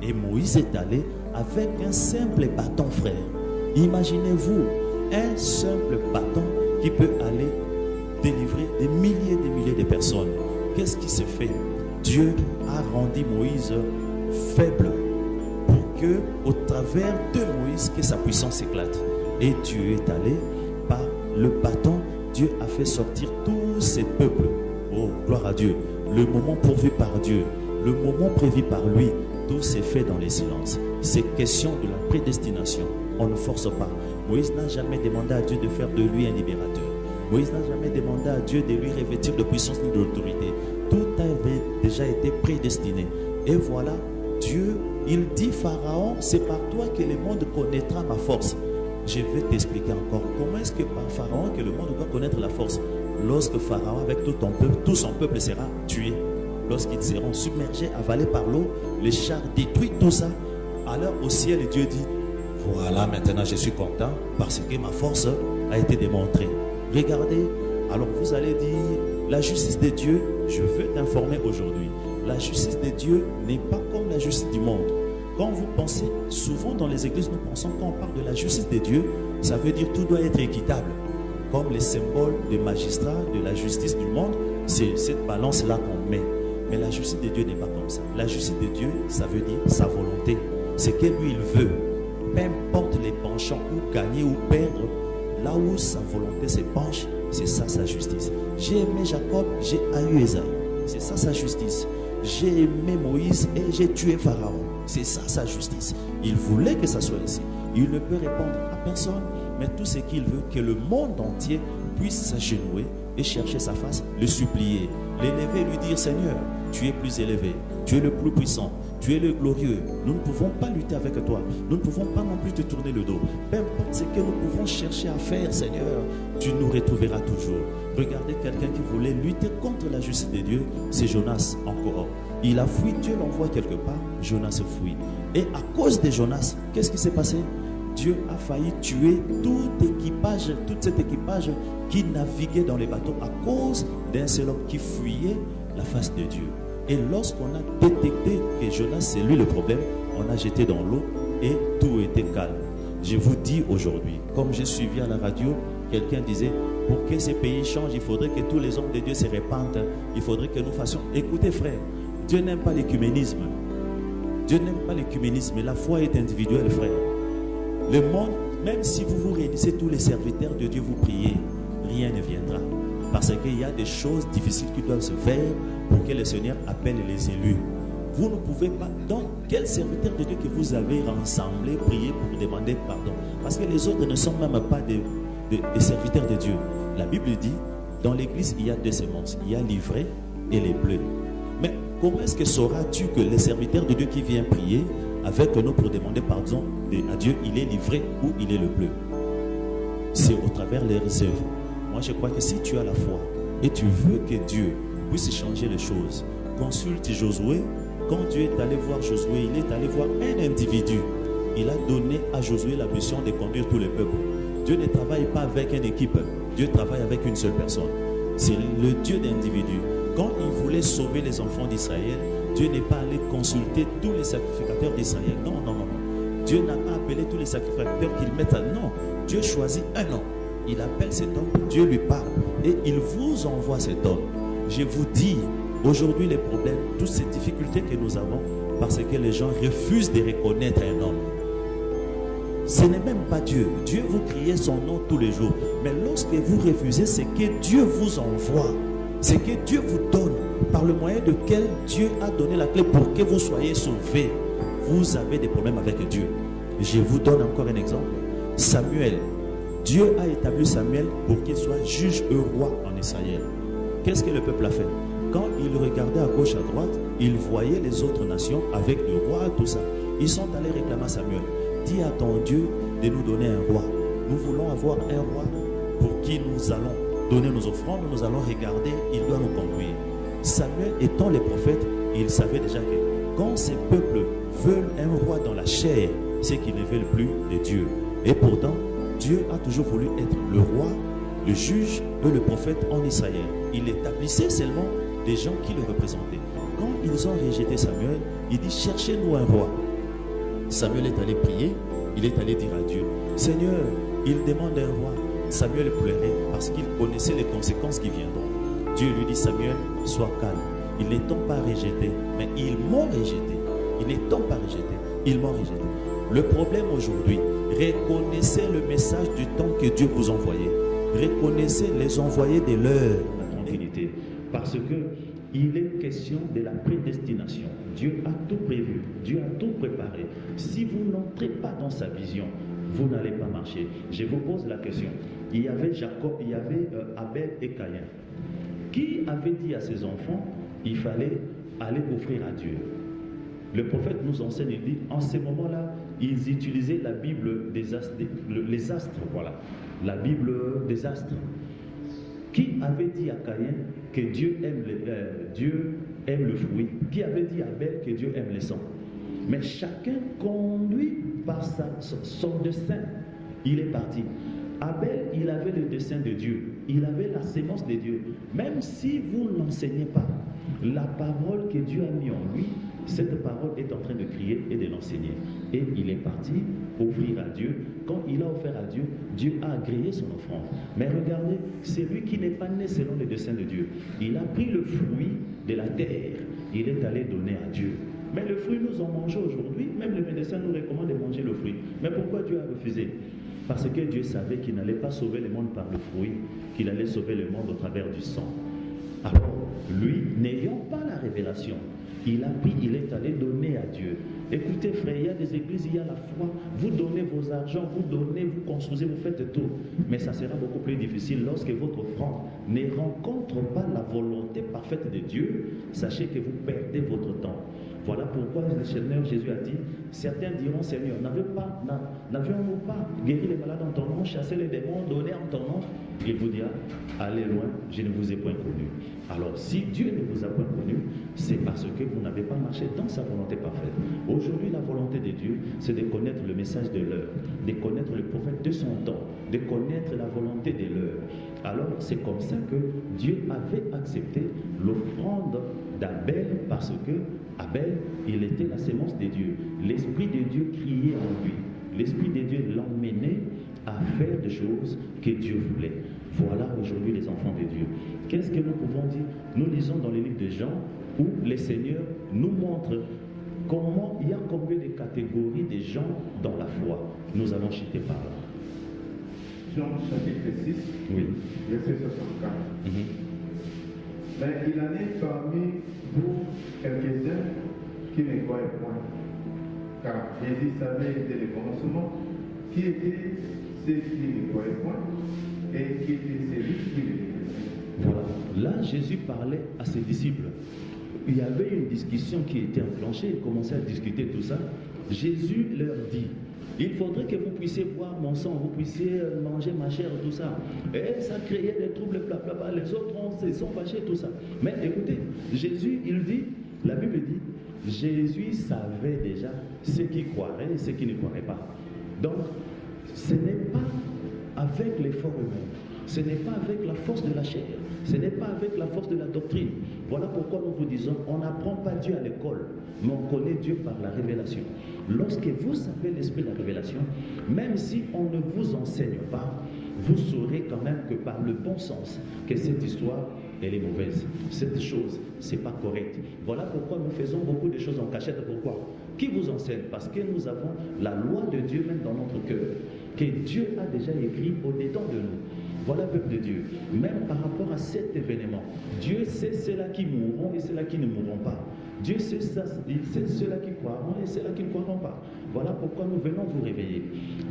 Et Moïse est allé avec un simple bâton, frère. Imaginez-vous, un simple bâton qui peut aller délivrer des milliers de personnes. Qu'est-ce qui se fait? Dieu a rendu Moïse faible pour que, au travers de Moïse, que sa puissance éclate. Et Dieu est allé par le bâton. Dieu a fait sortir tous ces peuples. Oh, gloire à Dieu. Le moment pourvu par Dieu. le moment prévu par lui, tout s'est fait dans les silences. C'est question de la prédestination. On ne force pas. Moïse n'a jamais demandé à Dieu de faire de lui un libérateur. Moïse n'a jamais demandé à Dieu de lui revêtir de puissance ni d'autorité. Tout avait déjà été prédestiné. Et voilà, Dieu, il dit Pharaon, c'est par toi que le monde connaîtra ma force. Je vais t'expliquer encore. Comment est-ce que par Pharaon que le monde doit connaître la force? Lorsque Pharaon avec tout son peuple sera tué. Lorsqu'ils seront submergés, avalés par l'eau, les chars détruits, tout ça. Alors au ciel, Dieu dit, voilà, maintenant je suis content parce que ma force a été démontrée. Regardez, alors vous allez dire, la justice de Dieu, je veux t'informer aujourd'hui, la justice de Dieu n'est pas comme la justice du monde. Quand vous pensez, souvent dans les églises, nous pensons quand on parle de la justice de Dieu, ça veut dire tout doit être équitable. Comme les symboles des magistrats, de la justice du monde, c'est cette balance-là qu'on met. Mais la justice de Dieu n'est pas comme ça. La justice de Dieu, ça veut dire sa volonté. C'est que lui, il veut. Peu importe les penchants, ou gagner ou perdre, là où sa volonté se penche, c'est ça sa justice. J'ai aimé Jacob, j'ai haï Esaïe. C'est ça sa justice. J'ai aimé Moïse et j'ai tué Pharaon. C'est ça sa justice. Il voulait que ça soit ainsi. Il ne peut répondre à personne, mais tout ce qu'il veut, que le monde entier puisse s'agenouiller et chercher sa face, le supplier, l'élever, lui dire Seigneur, tu es plus élevé, tu es le plus puissant, tu es le glorieux. Nous ne pouvons pas lutter avec toi. Nous ne pouvons pas non plus te tourner le dos. Peu importe ce que nous pouvons chercher à faire, Seigneur, tu nous retrouveras toujours. Regardez quelqu'un qui voulait lutter contre la justice de Dieu, c'est Jonas encore. Il a fui, Dieu l'envoie quelque part, Jonas fuit. Et à cause de Jonas, qu'est-ce qui s'est passé? Dieu a failli tuer tout cet équipage qui naviguait dans les bateaux à cause d'un seul homme qui fuyait la face de Dieu. Et lorsqu'on a détecté que Jonas c'est lui le problème, on a jeté dans l'eau et tout était calme. Je vous dis aujourd'hui, comme j'ai suivi à la radio, quelqu'un disait, pour que ces pays changent, il faudrait que tous les hommes de Dieu se répandent. Il faudrait que nous fassions. Écoutez frère, Dieu n'aime pas l'écuménisme. Dieu n'aime pas l'écuménisme. La foi est individuelle, frère. Le monde, même si vous vous réunissez tous les serviteurs de Dieu, vous priez, rien ne viendra. Parce qu'il y a des choses difficiles qui doivent se faire pour que le Seigneur appelle les élus. Vous ne pouvez pas, donc quel serviteur de Dieu que vous avez rassemblé, prier pour demander pardon? Parce que les autres ne sont même pas des serviteurs de Dieu. La Bible dit, dans l'église, il y a deux semences. Il y a l'ivraie et les bleus. Mais comment est-ce que sauras-tu que les serviteurs de Dieu qui viennent prier avec nous pour demander pardon à Dieu, il est l'ivraie ou il est le bleu? C'est au travers des œuvres. Moi, je crois que si tu as la foi et tu veux que Dieu puisse changer les choses, consulte Josué. Quand Dieu est allé voir Josué, il est allé voir un individu. Il a donné à Josué la mission de conduire tous les peuples. Dieu ne travaille pas avec une équipe. Dieu travaille avec une seule personne. C'est le Dieu d'individu. Quand il voulait sauver les enfants d'Israël, Dieu n'est pas allé consulter tous les sacrificateurs d'Israël. Non, non, non. Dieu n'a pas appelé tous les sacrificateurs qu'il mette à... Non, Dieu choisit un homme. Il appelle cet homme, Dieu lui parle et il vous envoie cet homme. Je vous dis, aujourd'hui les problèmes, toutes ces difficultés que nous avons, parce que les gens refusent de reconnaître un homme. Ce n'est même pas Dieu. Dieu vous criez son nom tous les jours. Mais lorsque vous refusez, c'est que Dieu vous envoie. C'est que Dieu vous donne, par le moyen de quel Dieu a donné la clé pour que vous soyez sauvés. Vous avez des problèmes avec Dieu. Je vous donne encore un exemple. Samuel. Dieu a établi Samuel pour qu'il soit juge et roi en Israël. Qu'est-ce que le peuple a fait? Quand il regardait à gauche, à droite, il voyait les autres nations avec le roi, tout ça. Ils sont allés réclamer à Samuel. Dis à ton Dieu de nous donner un roi. Nous voulons avoir un roi pour qui nous allons donner nos offrandes, nous allons regarder, il doit nous conduire. Samuel étant le prophète, il savait déjà que quand ces peuples veulent un roi dans la chair, c'est qu'ils ne veulent plus de Dieu. Et pourtant, Dieu a toujours voulu être le roi, le juge et le prophète en Israël. Il établissait seulement des gens qui le représentaient. Quand ils ont rejeté Samuel, il dit cherchez-nous un roi. Samuel est allé prier, il est allé dire à Dieu, Seigneur, il demande un roi. Samuel pleurait parce qu'il connaissait les conséquences qui viendront. Dieu lui dit, Samuel, sois calme. Ils ne t'ont pas rejeté, mais ils m'ont rejeté. Ils ne t'ont pas rejeté, ils m'ont rejeté. Le problème aujourd'hui, reconnaissez le message du temps que Dieu vous envoyait. Reconnaissez les envoyés de l'heure, la tranquillité. Parce que il est question de la prédestination. Dieu a tout prévu, Dieu a tout préparé. Si vous n'entrez pas dans sa vision, vous n'allez pas marcher. Je vous pose la question. Il y avait Jacob, il y avait Abel et Caïn. Qui avait dit à ses enfants, il fallait aller offrir à Dieu? Le prophète nous enseigne, il dit, en ces moments-là, ils utilisaient la Bible des astres, les astres, voilà. La Bible des astres. Qui avait dit à Caïn que Dieu aime le fruit? Qui avait dit à Abel que Dieu aime les sangs? Mais chacun conduit par son dessein. Il est parti. Abel, il avait le dessein de Dieu. Il avait la sémence de Dieu. Même si vous ne l'enseignez pas, la parole que Dieu a mis en lui, cette parole est en train de crier et de l'enseigner. Et il est parti offrir à Dieu. Quand il a offert à Dieu, Dieu a agréé son offrande. Mais regardez, c'est lui qui n'est pas né selon les desseins de Dieu. Il a pris le fruit de la terre. Il est allé donner à Dieu. Mais le fruit, nous en mangeons aujourd'hui. Même les médecins nous recommandent de manger le fruit. Mais pourquoi Dieu a refusé? Parce que Dieu savait qu'il n'allait pas sauver le monde par le fruit, qu'il allait sauver le monde au travers du sang. Alors, lui, n'ayant pas la révélation, il a pris, il est allé donner à Dieu. Écoutez frère, il y a des églises, il y a la foi, vous donnez vos argents, vous donnez, vous construisez, vous faites tout. Mais ça sera beaucoup plus difficile lorsque votre offrande ne rencontre pas la volonté parfaite de Dieu. Sachez que vous perdez votre temps. Voilà pourquoi le Seigneur Jésus a dit, certains diront, Seigneur, n'avions-nous pas guéri les malades en ton nom, chassé les démons, donné en ton nom? Il vous dira, allez loin, je ne vous ai point connu. Alors, si Dieu ne vous a point connu, c'est parce que vous n'avez pas marché dans sa volonté parfaite. Aujourd'hui, la volonté de Dieu, c'est de connaître le message de l'heure, de connaître le prophète de son temps, de connaître la volonté de l'heure. Alors, c'est comme ça que Dieu avait accepté l'offrande d'Abel, parce que Abel, il était la sémence de Dieu. L'Esprit de Dieu criait en lui. L'Esprit de Dieu l'emmenait à faire des choses que Dieu voulait. Voilà aujourd'hui les enfants de Dieu. Qu'est-ce que nous pouvons dire? Nous lisons dans les livres de Jean où le Seigneur nous montre comment il y a combien de catégories de gens dans la foi. Nous allons chuter par là. Jean chapitre 6, Oui. verset 64. Mais il en est parmi vous quelques-uns qui ne croient point. Car Jésus savait dès le commencement qui étaient ceux qui ne croyaient point et qui étaient celui qui le détestaient. Voilà. Là, Jésus parlait à ses disciples. Il y avait une discussion qui était enclenchée, ils commençaient à discuter tout ça. Jésus leur dit, il faudrait que vous puissiez boire mon sang, vous puissiez manger ma chair, tout ça. Et ça créait des troubles, blablabla. Les autres se sont fâchés, tout ça. Mais écoutez, Jésus, il dit, la Bible dit, Jésus savait déjà ceux qui croiraient et ceux qui ne croiraient pas. Donc, ce n'est pas avec l'effort humain, ce n'est pas avec la force de la chair, ce n'est pas avec la force de la doctrine. Voilà pourquoi nous vous disons, on n'apprend pas Dieu à l'école, mais on connaît Dieu par la révélation. Lorsque vous avez l'esprit de la révélation, même si on ne vous enseigne pas, vous saurez quand même que par le bon sens, que cette histoire, elle est mauvaise. Cette chose, c'est pas correct. Voilà pourquoi nous faisons beaucoup de choses en cachette. Pourquoi? Qui vous enseigne? Parce que nous avons la loi de Dieu même dans notre cœur, que Dieu a déjà écrit au-dedans de nous. Voilà, peuple de Dieu. Même par rapport à cet événement, Dieu sait ceux-là qui mourront et ceux-là qui ne mourront pas. Dieu sait ceux-là qui croiront et ceux-là qui ne croiront pas. Voilà pourquoi nous venons vous réveiller.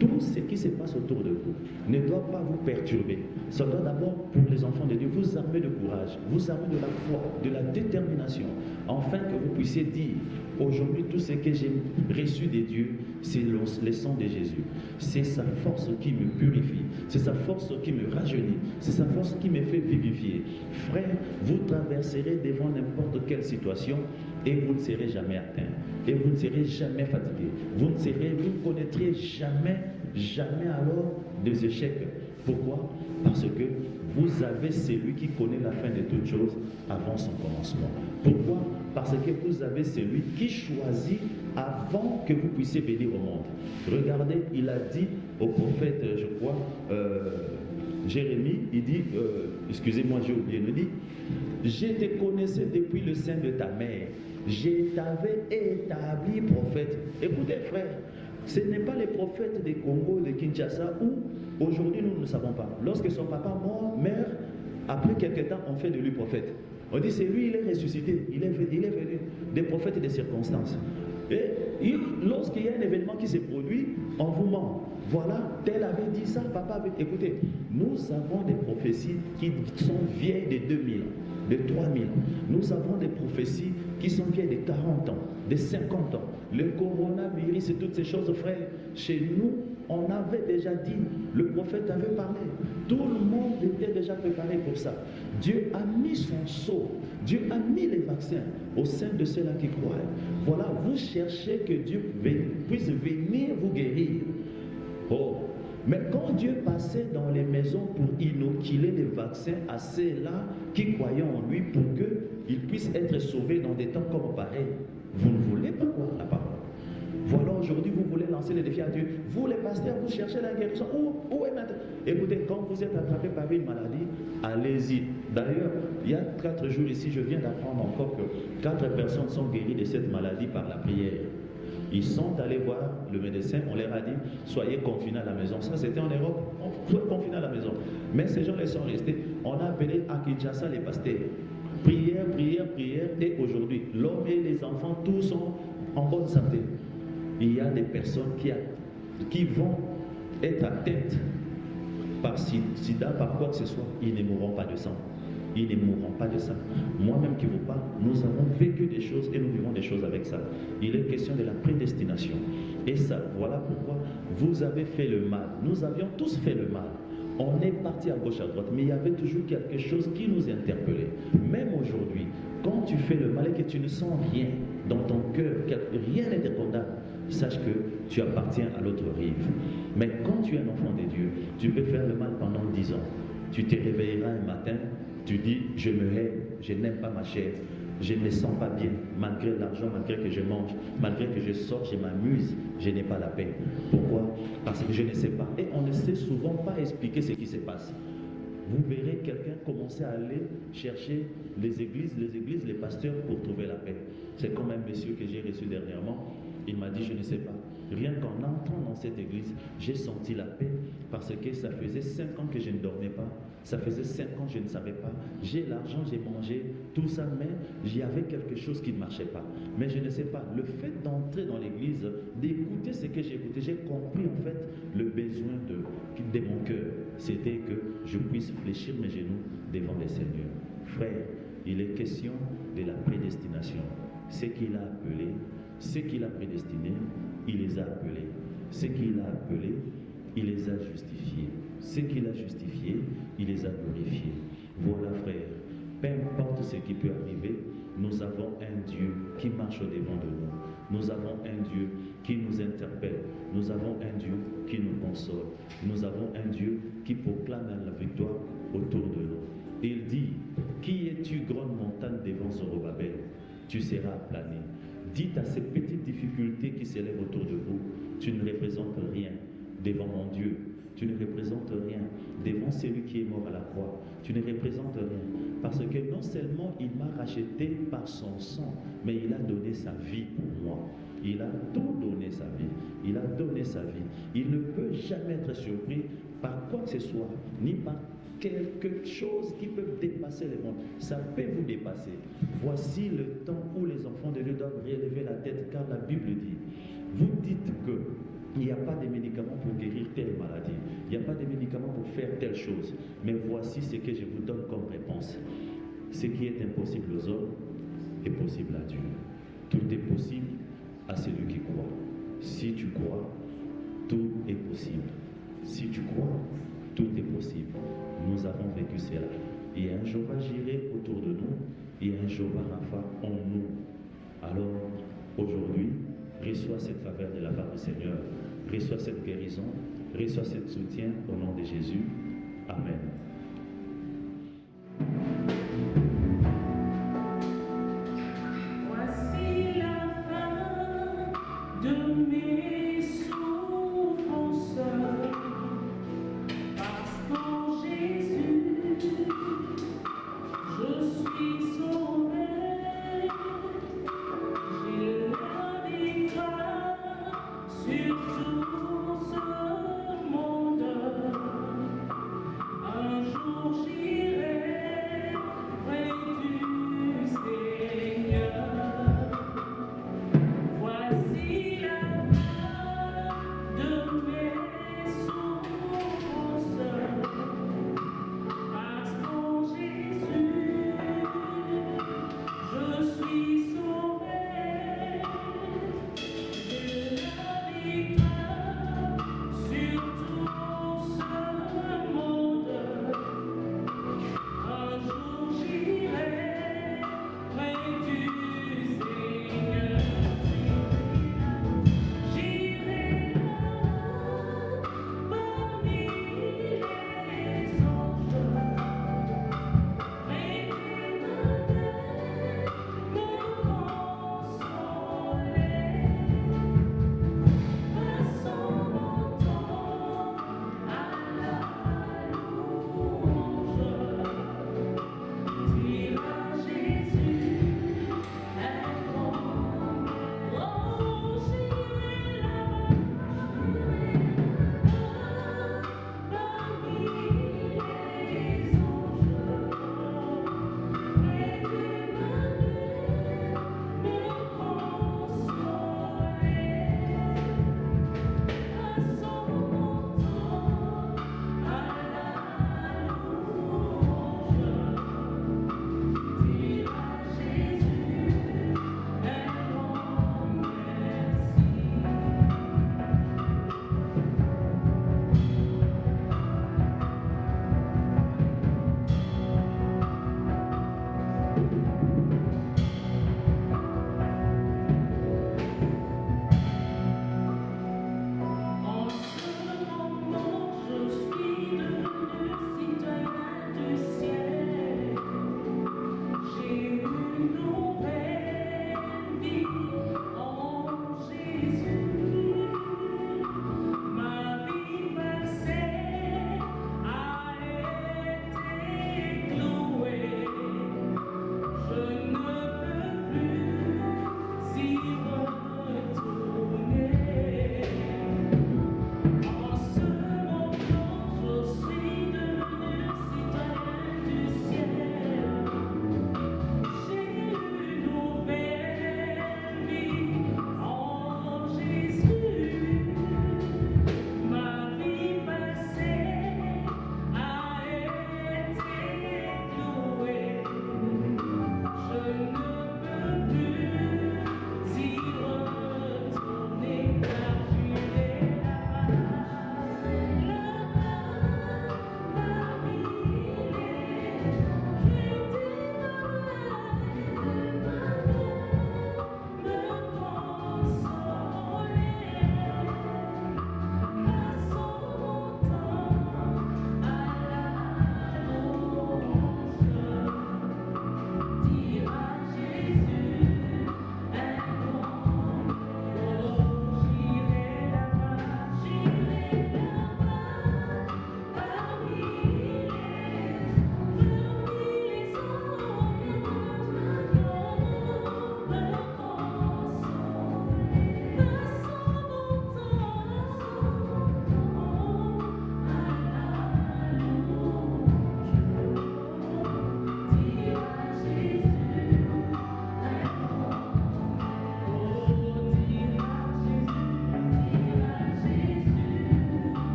Tout ce qui se passe autour de vous ne doit pas vous perturber. Ça doit d'abord, pour les enfants de Dieu, vous armer de courage, vous armer de la foi, de la détermination, afin que vous puissiez dire, aujourd'hui, tout ce que j'ai reçu de Dieu, c'est le sang de Jésus. C'est sa force qui me purifie, c'est sa force qui me rajeunit, c'est sa force qui me fait vivifier. Frère, vous traverserez devant n'importe quelle situation et vous ne serez jamais atteint. Et vous ne serez jamais fatigué. Vous ne connaîtrez jamais alors des échecs. Pourquoi? Parce que vous avez celui qui connaît la fin de toutes choses avant son commencement. Pourquoi? Parce que vous avez celui qui choisit avant que vous puissiez venir au monde. Regardez, il a dit au prophète, je crois, Jérémie, il dit, excusez-moi, j'ai oublié, il dit, je te connaissais depuis le sein de ta mère. Je t'avais établi prophète. Écoutez, frère, ce n'est pas les prophètes des Congo, de Kinshasa, où aujourd'hui nous ne savons pas. Lorsque son papa mort, après quelque temps, on fait de lui prophète. On dit c'est lui, il est ressuscité, il est venu, des prophètes et des circonstances. Et lorsqu'il y a un événement qui se produit, on vous ment. Voilà, tel avait dit ça, papa avait... Écoutez, nous avons des prophéties qui sont vieilles de 2000 ans, de 3000 ans. Nous avons des prophéties qui sont vieilles de 40 ans, de 50 ans. Le coronavirus et toutes ces choses, frère, chez nous, on avait déjà dit, le prophète avait parlé. Tout le monde était déjà préparé pour ça. Dieu a mis son sceau, Dieu a mis les vaccins au sein de ceux-là qui croient. Voilà, vous cherchez que Dieu puisse venir vous guérir. Oh, mais quand Dieu passait dans les maisons pour inoculer les vaccins à ceux-là qui croyaient en lui pour qu'ils puissent être sauvés dans des temps comme pareil, vous ne voulez pas croire la parole. Voilà, aujourd'hui, vous voulez lancer le défi à Dieu. Vous, les pasteurs, vous cherchez la guérison. Où est maintenant? Écoutez, quand vous êtes attrapé par une maladie, allez-y. D'ailleurs, il y a 4 jours ici, je viens d'apprendre encore que 4 personnes sont guéries de cette maladie par la prière. Ils sont allés voir le médecin, on leur a dit, soyez confinés à la maison. Ça, c'était en Europe, soyez confinés à la maison. Mais ces gens-là sont restés. On a appelé à Kinshasa les pasteurs. Prière, prière, prière. Et aujourd'hui, l'homme et les enfants, tous sont en bonne santé. Il y a des personnes qui vont être atteintes par sida, par quoi que ce soit. Ils ne mourront pas de sang. Ils ne mourront pas de ça. Moi-même qui vous parle, nous avons vécu des choses et nous vivons des choses avec ça. Il est question de la prédestination. Et ça, voilà pourquoi vous avez fait le mal. Nous avions tous fait le mal. On est parti à gauche, à droite, mais il y avait toujours quelque chose qui nous interpellait. Même aujourd'hui, quand tu fais le mal et que tu ne sens rien dans ton cœur, rien n'est condamné, sache que tu appartiens à l'autre rive. Mais quand tu es un enfant de Dieu, tu peux faire le mal pendant 10 ans. Tu te réveilleras un matin, tu dis, je me hais, je n'aime pas ma chair, je ne me sens pas bien, malgré l'argent, malgré que je mange, malgré que je sors, je m'amuse, je n'ai pas la paix. Pourquoi? Parce que je ne sais pas. Et on ne sait souvent pas expliquer ce qui se passe. Vous verrez quelqu'un commencer à aller chercher les églises, les pasteurs pour trouver la paix. C'est comme un monsieur que j'ai reçu dernièrement. Il m'a dit, je ne sais pas. Rien qu'en entrant dans cette église, j'ai senti la paix parce que ça faisait 5 ans que je ne dormais pas. Ça faisait 5 ans que je ne savais pas. J'ai l'argent, j'ai mangé, tout ça, mais il y avait quelque chose qui ne marchait pas. Mais je ne sais pas. Le fait d'entrer dans l'église, d'écouter ce que j'ai écouté, j'ai compris en fait le besoin de mon cœur. C'était que je puisse fléchir mes genoux devant le Seigneur. Frère, il est question de la prédestination. Ce qu'il a appelé, ce qu'il a prédestiné, il les a appelés. Ce qu'il a appelés, il les a justifiés. Ce qu'il a justifié, il les a glorifiés. Voilà, frère, peu importe ce qui peut arriver, nous avons un Dieu qui marche au-devant de nous. Nous avons un Dieu qui nous interpelle. Nous avons un Dieu qui nous console. Nous avons un Dieu qui proclame la victoire autour de nous. Il dit, qui es-tu, grande montagne devant Zorobabel? Tu seras aplani. Dites à ces petites difficultés qui s'élèvent autour de vous, tu ne représentes rien devant mon Dieu. Tu ne représentes rien devant celui qui est mort à la croix. Tu ne représentes rien. Parce que non seulement il m'a racheté par son sang, mais il a donné sa vie pour moi. Il a tout donné sa vie. Il a donné sa vie. Il ne peut jamais être surpris par quoi que ce soit, ni par quelque chose qui peut dépasser le monde. Ça peut vous dépasser. Voici le temps où les enfants de Dieu doivent relever la tête, car la Bible dit, vous dites que il n'y a pas de médicaments pour guérir telle maladie. Il n'y a pas de médicaments pour faire telle chose. Mais voici ce que je vous donne comme réponse. Ce qui est impossible aux hommes est possible à Dieu. Tout est possible à celui qui croit. Si tu crois, tout est possible. Si tu crois, tout est possible. Nous avons vécu cela. Et un jour j'irai autour de nous et un jour Rapha en nous. Alors, aujourd'hui, reçois cette faveur de la part du Seigneur. Reçois cette guérison. Reçois ce soutien au nom de Jésus. Amen. Voici la fin de mes souffrances, parce qu'en Jésus, je suis sauvé. J'ai la victoire sur tout ce monde. Un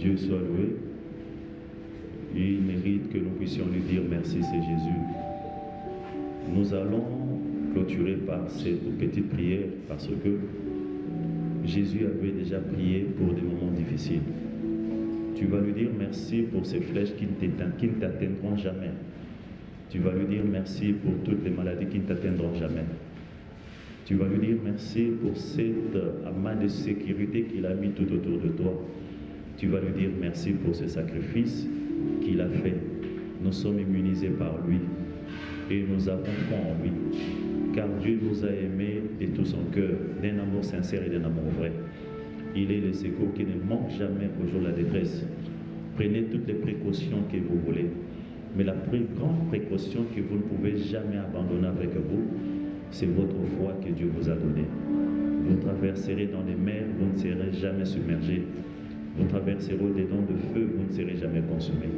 Dieu soit loué. Il mérite que nous puissions lui dire merci, c'est Jésus. Nous allons clôturer par cette petite prière parce que Jésus avait déjà prié pour des moments difficiles. Tu vas lui dire merci pour ces flèches qui ne t'atteindront jamais. Tu vas lui dire merci pour toutes les maladies qui ne t'atteindront jamais. Tu vas lui dire merci pour cette amas de sécurité qu'il a mis tout autour de toi. Tu vas lui dire merci pour ce sacrifice qu'il a fait. Nous sommes immunisés par lui et nous avons foi en lui. Car Dieu nous a aimés de tout son cœur, d'un amour sincère et d'un amour vrai. Il est le secours qui ne manque jamais au jour de la détresse. Prenez toutes les précautions que vous voulez. Mais la plus grande précaution que vous ne pouvez jamais abandonner avec vous, c'est votre foi que Dieu vous a donnée. Vous traverserez dans les mers, vous ne serez jamais submergés. Vous traverserez des dents de feu, vous ne serez jamais consumés.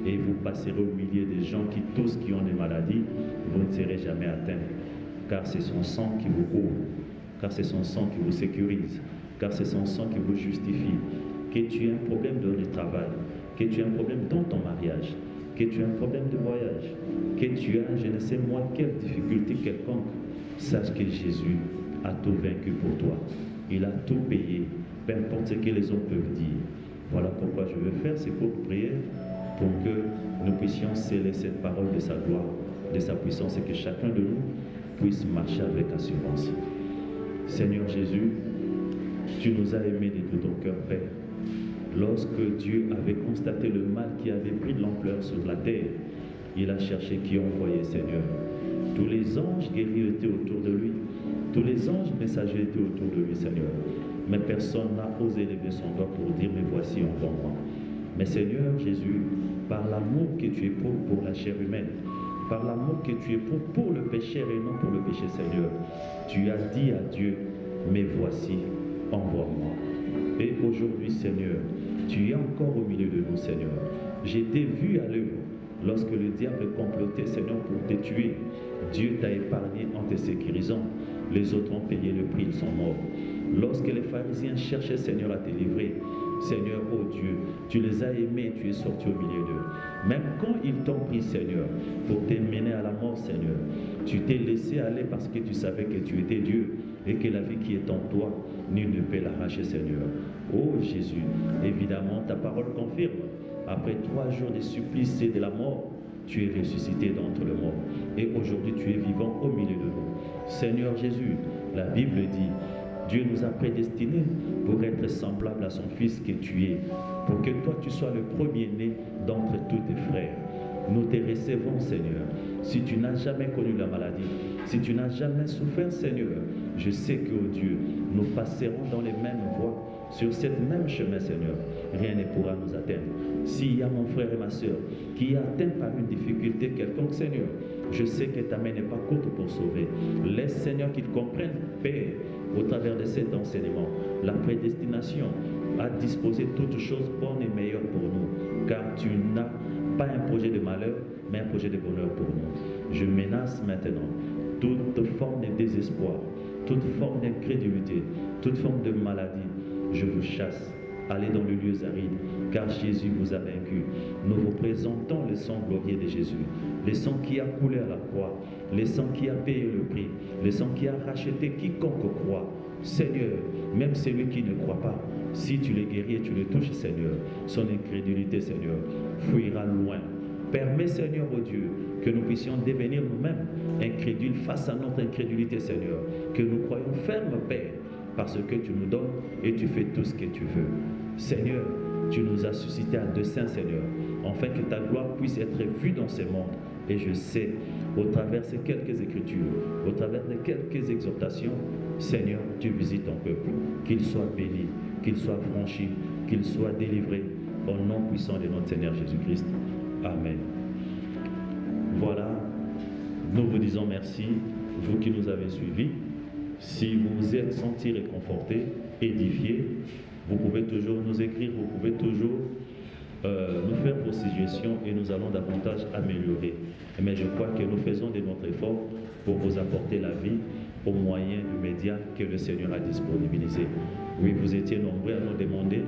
Et vous passerez au milieu des gens qui, tous qui ont des maladies, vous ne serez jamais atteints. Car c'est son sang qui vous couvre, car c'est son sang qui vous sécurise, car c'est son sang qui vous justifie. Que tu aies un problème de travail, que tu aies un problème dans ton mariage, que tu aies un problème de voyage, que tu as, je ne sais moi, quelle difficulté quelconque, sache que Jésus a tout vaincu pour toi. Il a tout payé, peu importe ce que les hommes peuvent dire. Voilà pourquoi je veux faire ces courtes prières pour que nous puissions sceller cette parole de sa gloire, de sa puissance et que chacun de nous puisse marcher avec assurance. Seigneur Jésus, tu nous as aimés de tout ton cœur, Père. Lorsque Dieu avait constaté le mal qui avait pris de l'ampleur sur la terre, il a cherché qui envoyait, Seigneur. Tous les anges guerriers étaient autour de lui. Tous les anges messagers étaient autour de lui, Seigneur. Mais personne n'a osé lever son doigt pour dire, mais voici, envoie-moi. Mais Seigneur Jésus, par l'amour que tu éprouves pour la chair humaine, par l'amour que tu éprouves pour le pécheur et non pour le péché, Seigneur, tu as dit à Dieu, mais voici, envoie-moi. Et aujourd'hui, Seigneur, tu es encore au milieu de nous, Seigneur. J'ai été vu à l'œuvre lorsque le diable complotait, Seigneur, pour te tuer. Dieu t'a épargné en te sécurisant. Les autres ont payé le prix, ils sont morts. Lorsque les pharisiens cherchaient, Seigneur, à te livrer, Seigneur, oh Dieu, tu les as aimés, tu es sorti au milieu d'eux. Même quand ils t'ont pris, Seigneur, pour te mener à la mort, Seigneur, tu t'es laissé aller parce que tu savais que tu étais Dieu et que la vie qui est en toi, nul ne peut l'arracher, Seigneur. Oh Jésus, évidemment, ta parole confirme. Après 3 jours de supplice et de la mort, tu es ressuscité d'entre les morts. Et aujourd'hui, tu es vivant au milieu de nous. Seigneur Jésus, la Bible dit, Dieu nous a prédestinés pour être semblables à son Fils que tu es, pour que toi tu sois le premier-né d'entre tous tes frères. Nous te recevons, Seigneur. Si tu n'as jamais connu la maladie, si tu n'as jamais souffert, Seigneur, je sais que, oh Dieu, nous passerons dans les mêmes voies, sur cette même chemin, Seigneur. Rien ne pourra nous atteindre. S'il y a mon frère et ma soeur qui est atteint par une difficulté quelconque, Seigneur, je sais que ta main n'est pas courte pour sauver. Laisse, Seigneur, qu'ils comprennent, Père, au travers de cet enseignement, la prédestination à disposer toutes choses bonnes et meilleures pour nous, car tu n'as pas un projet de malheur, mais un projet de bonheur pour nous. Je menace maintenant toute forme de désespoir, toute forme d'incrédulité, toute forme de maladie. Je vous chasse. Allez dans le lieu aride, car Jésus vous a vaincu. Nous vous présentons le sang glorieux de Jésus, le sang qui a coulé à la croix, le sang qui a payé le prix, le sang qui a racheté quiconque croit. Seigneur, même celui qui ne croit pas, si tu le guéris et tu le touches, Seigneur, son incrédulité, Seigneur, fuira loin. Permets, Seigneur, oh Dieu, que nous puissions devenir nous-mêmes incrédules face à notre incrédulité, Seigneur, que nous croyons ferme, Père, parce que tu nous donnes et tu fais tout ce que tu veux. Seigneur, tu nous as suscité à dessein, Seigneur, afin que ta gloire puisse être vue dans ce monde. Et je sais, au travers de ces quelques écritures, au travers de quelques exhortations, Seigneur, tu visites ton peuple, qu'il soit béni, qu'il soit franchi, qu'il soit délivré, au nom puissant de notre Seigneur Jésus-Christ. Amen. Voilà, nous vous disons merci, vous qui nous avez suivis. Si vous vous êtes senti réconforté, édifié, vous pouvez toujours nous écrire, vous pouvez toujours nous faire vos suggestions et nous allons davantage améliorer. Mais je crois que nous faisons de notre effort pour vous apporter la vie au moyen du média que le Seigneur a disponibilisé. Oui, vous étiez nombreux à nous demander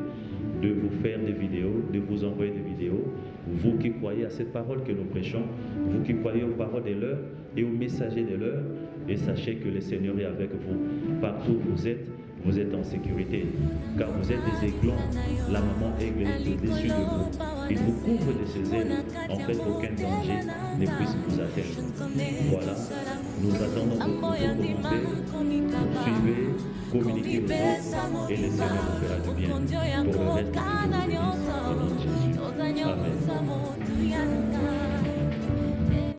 de vous faire des vidéos, de vous envoyer des vidéos. Vous qui croyez à cette parole que nous prêchons, vous qui croyez aux paroles de l'heure et aux messagers de l'heure, et sachez que le Seigneur est avec vous. Partout où vous êtes en sécurité, car vous êtes des aiglons. La maman aigle est au-dessus de vous. Il vous couvre de ses ailes. En fait, aucun danger ne puisse vous atteindre. Voilà, nous attendons vos commentaires. Suivez, communiquez aux autres, et le Seigneur vous fera du bien pour le reste de vos vies. Au nom de Jésus. Amen.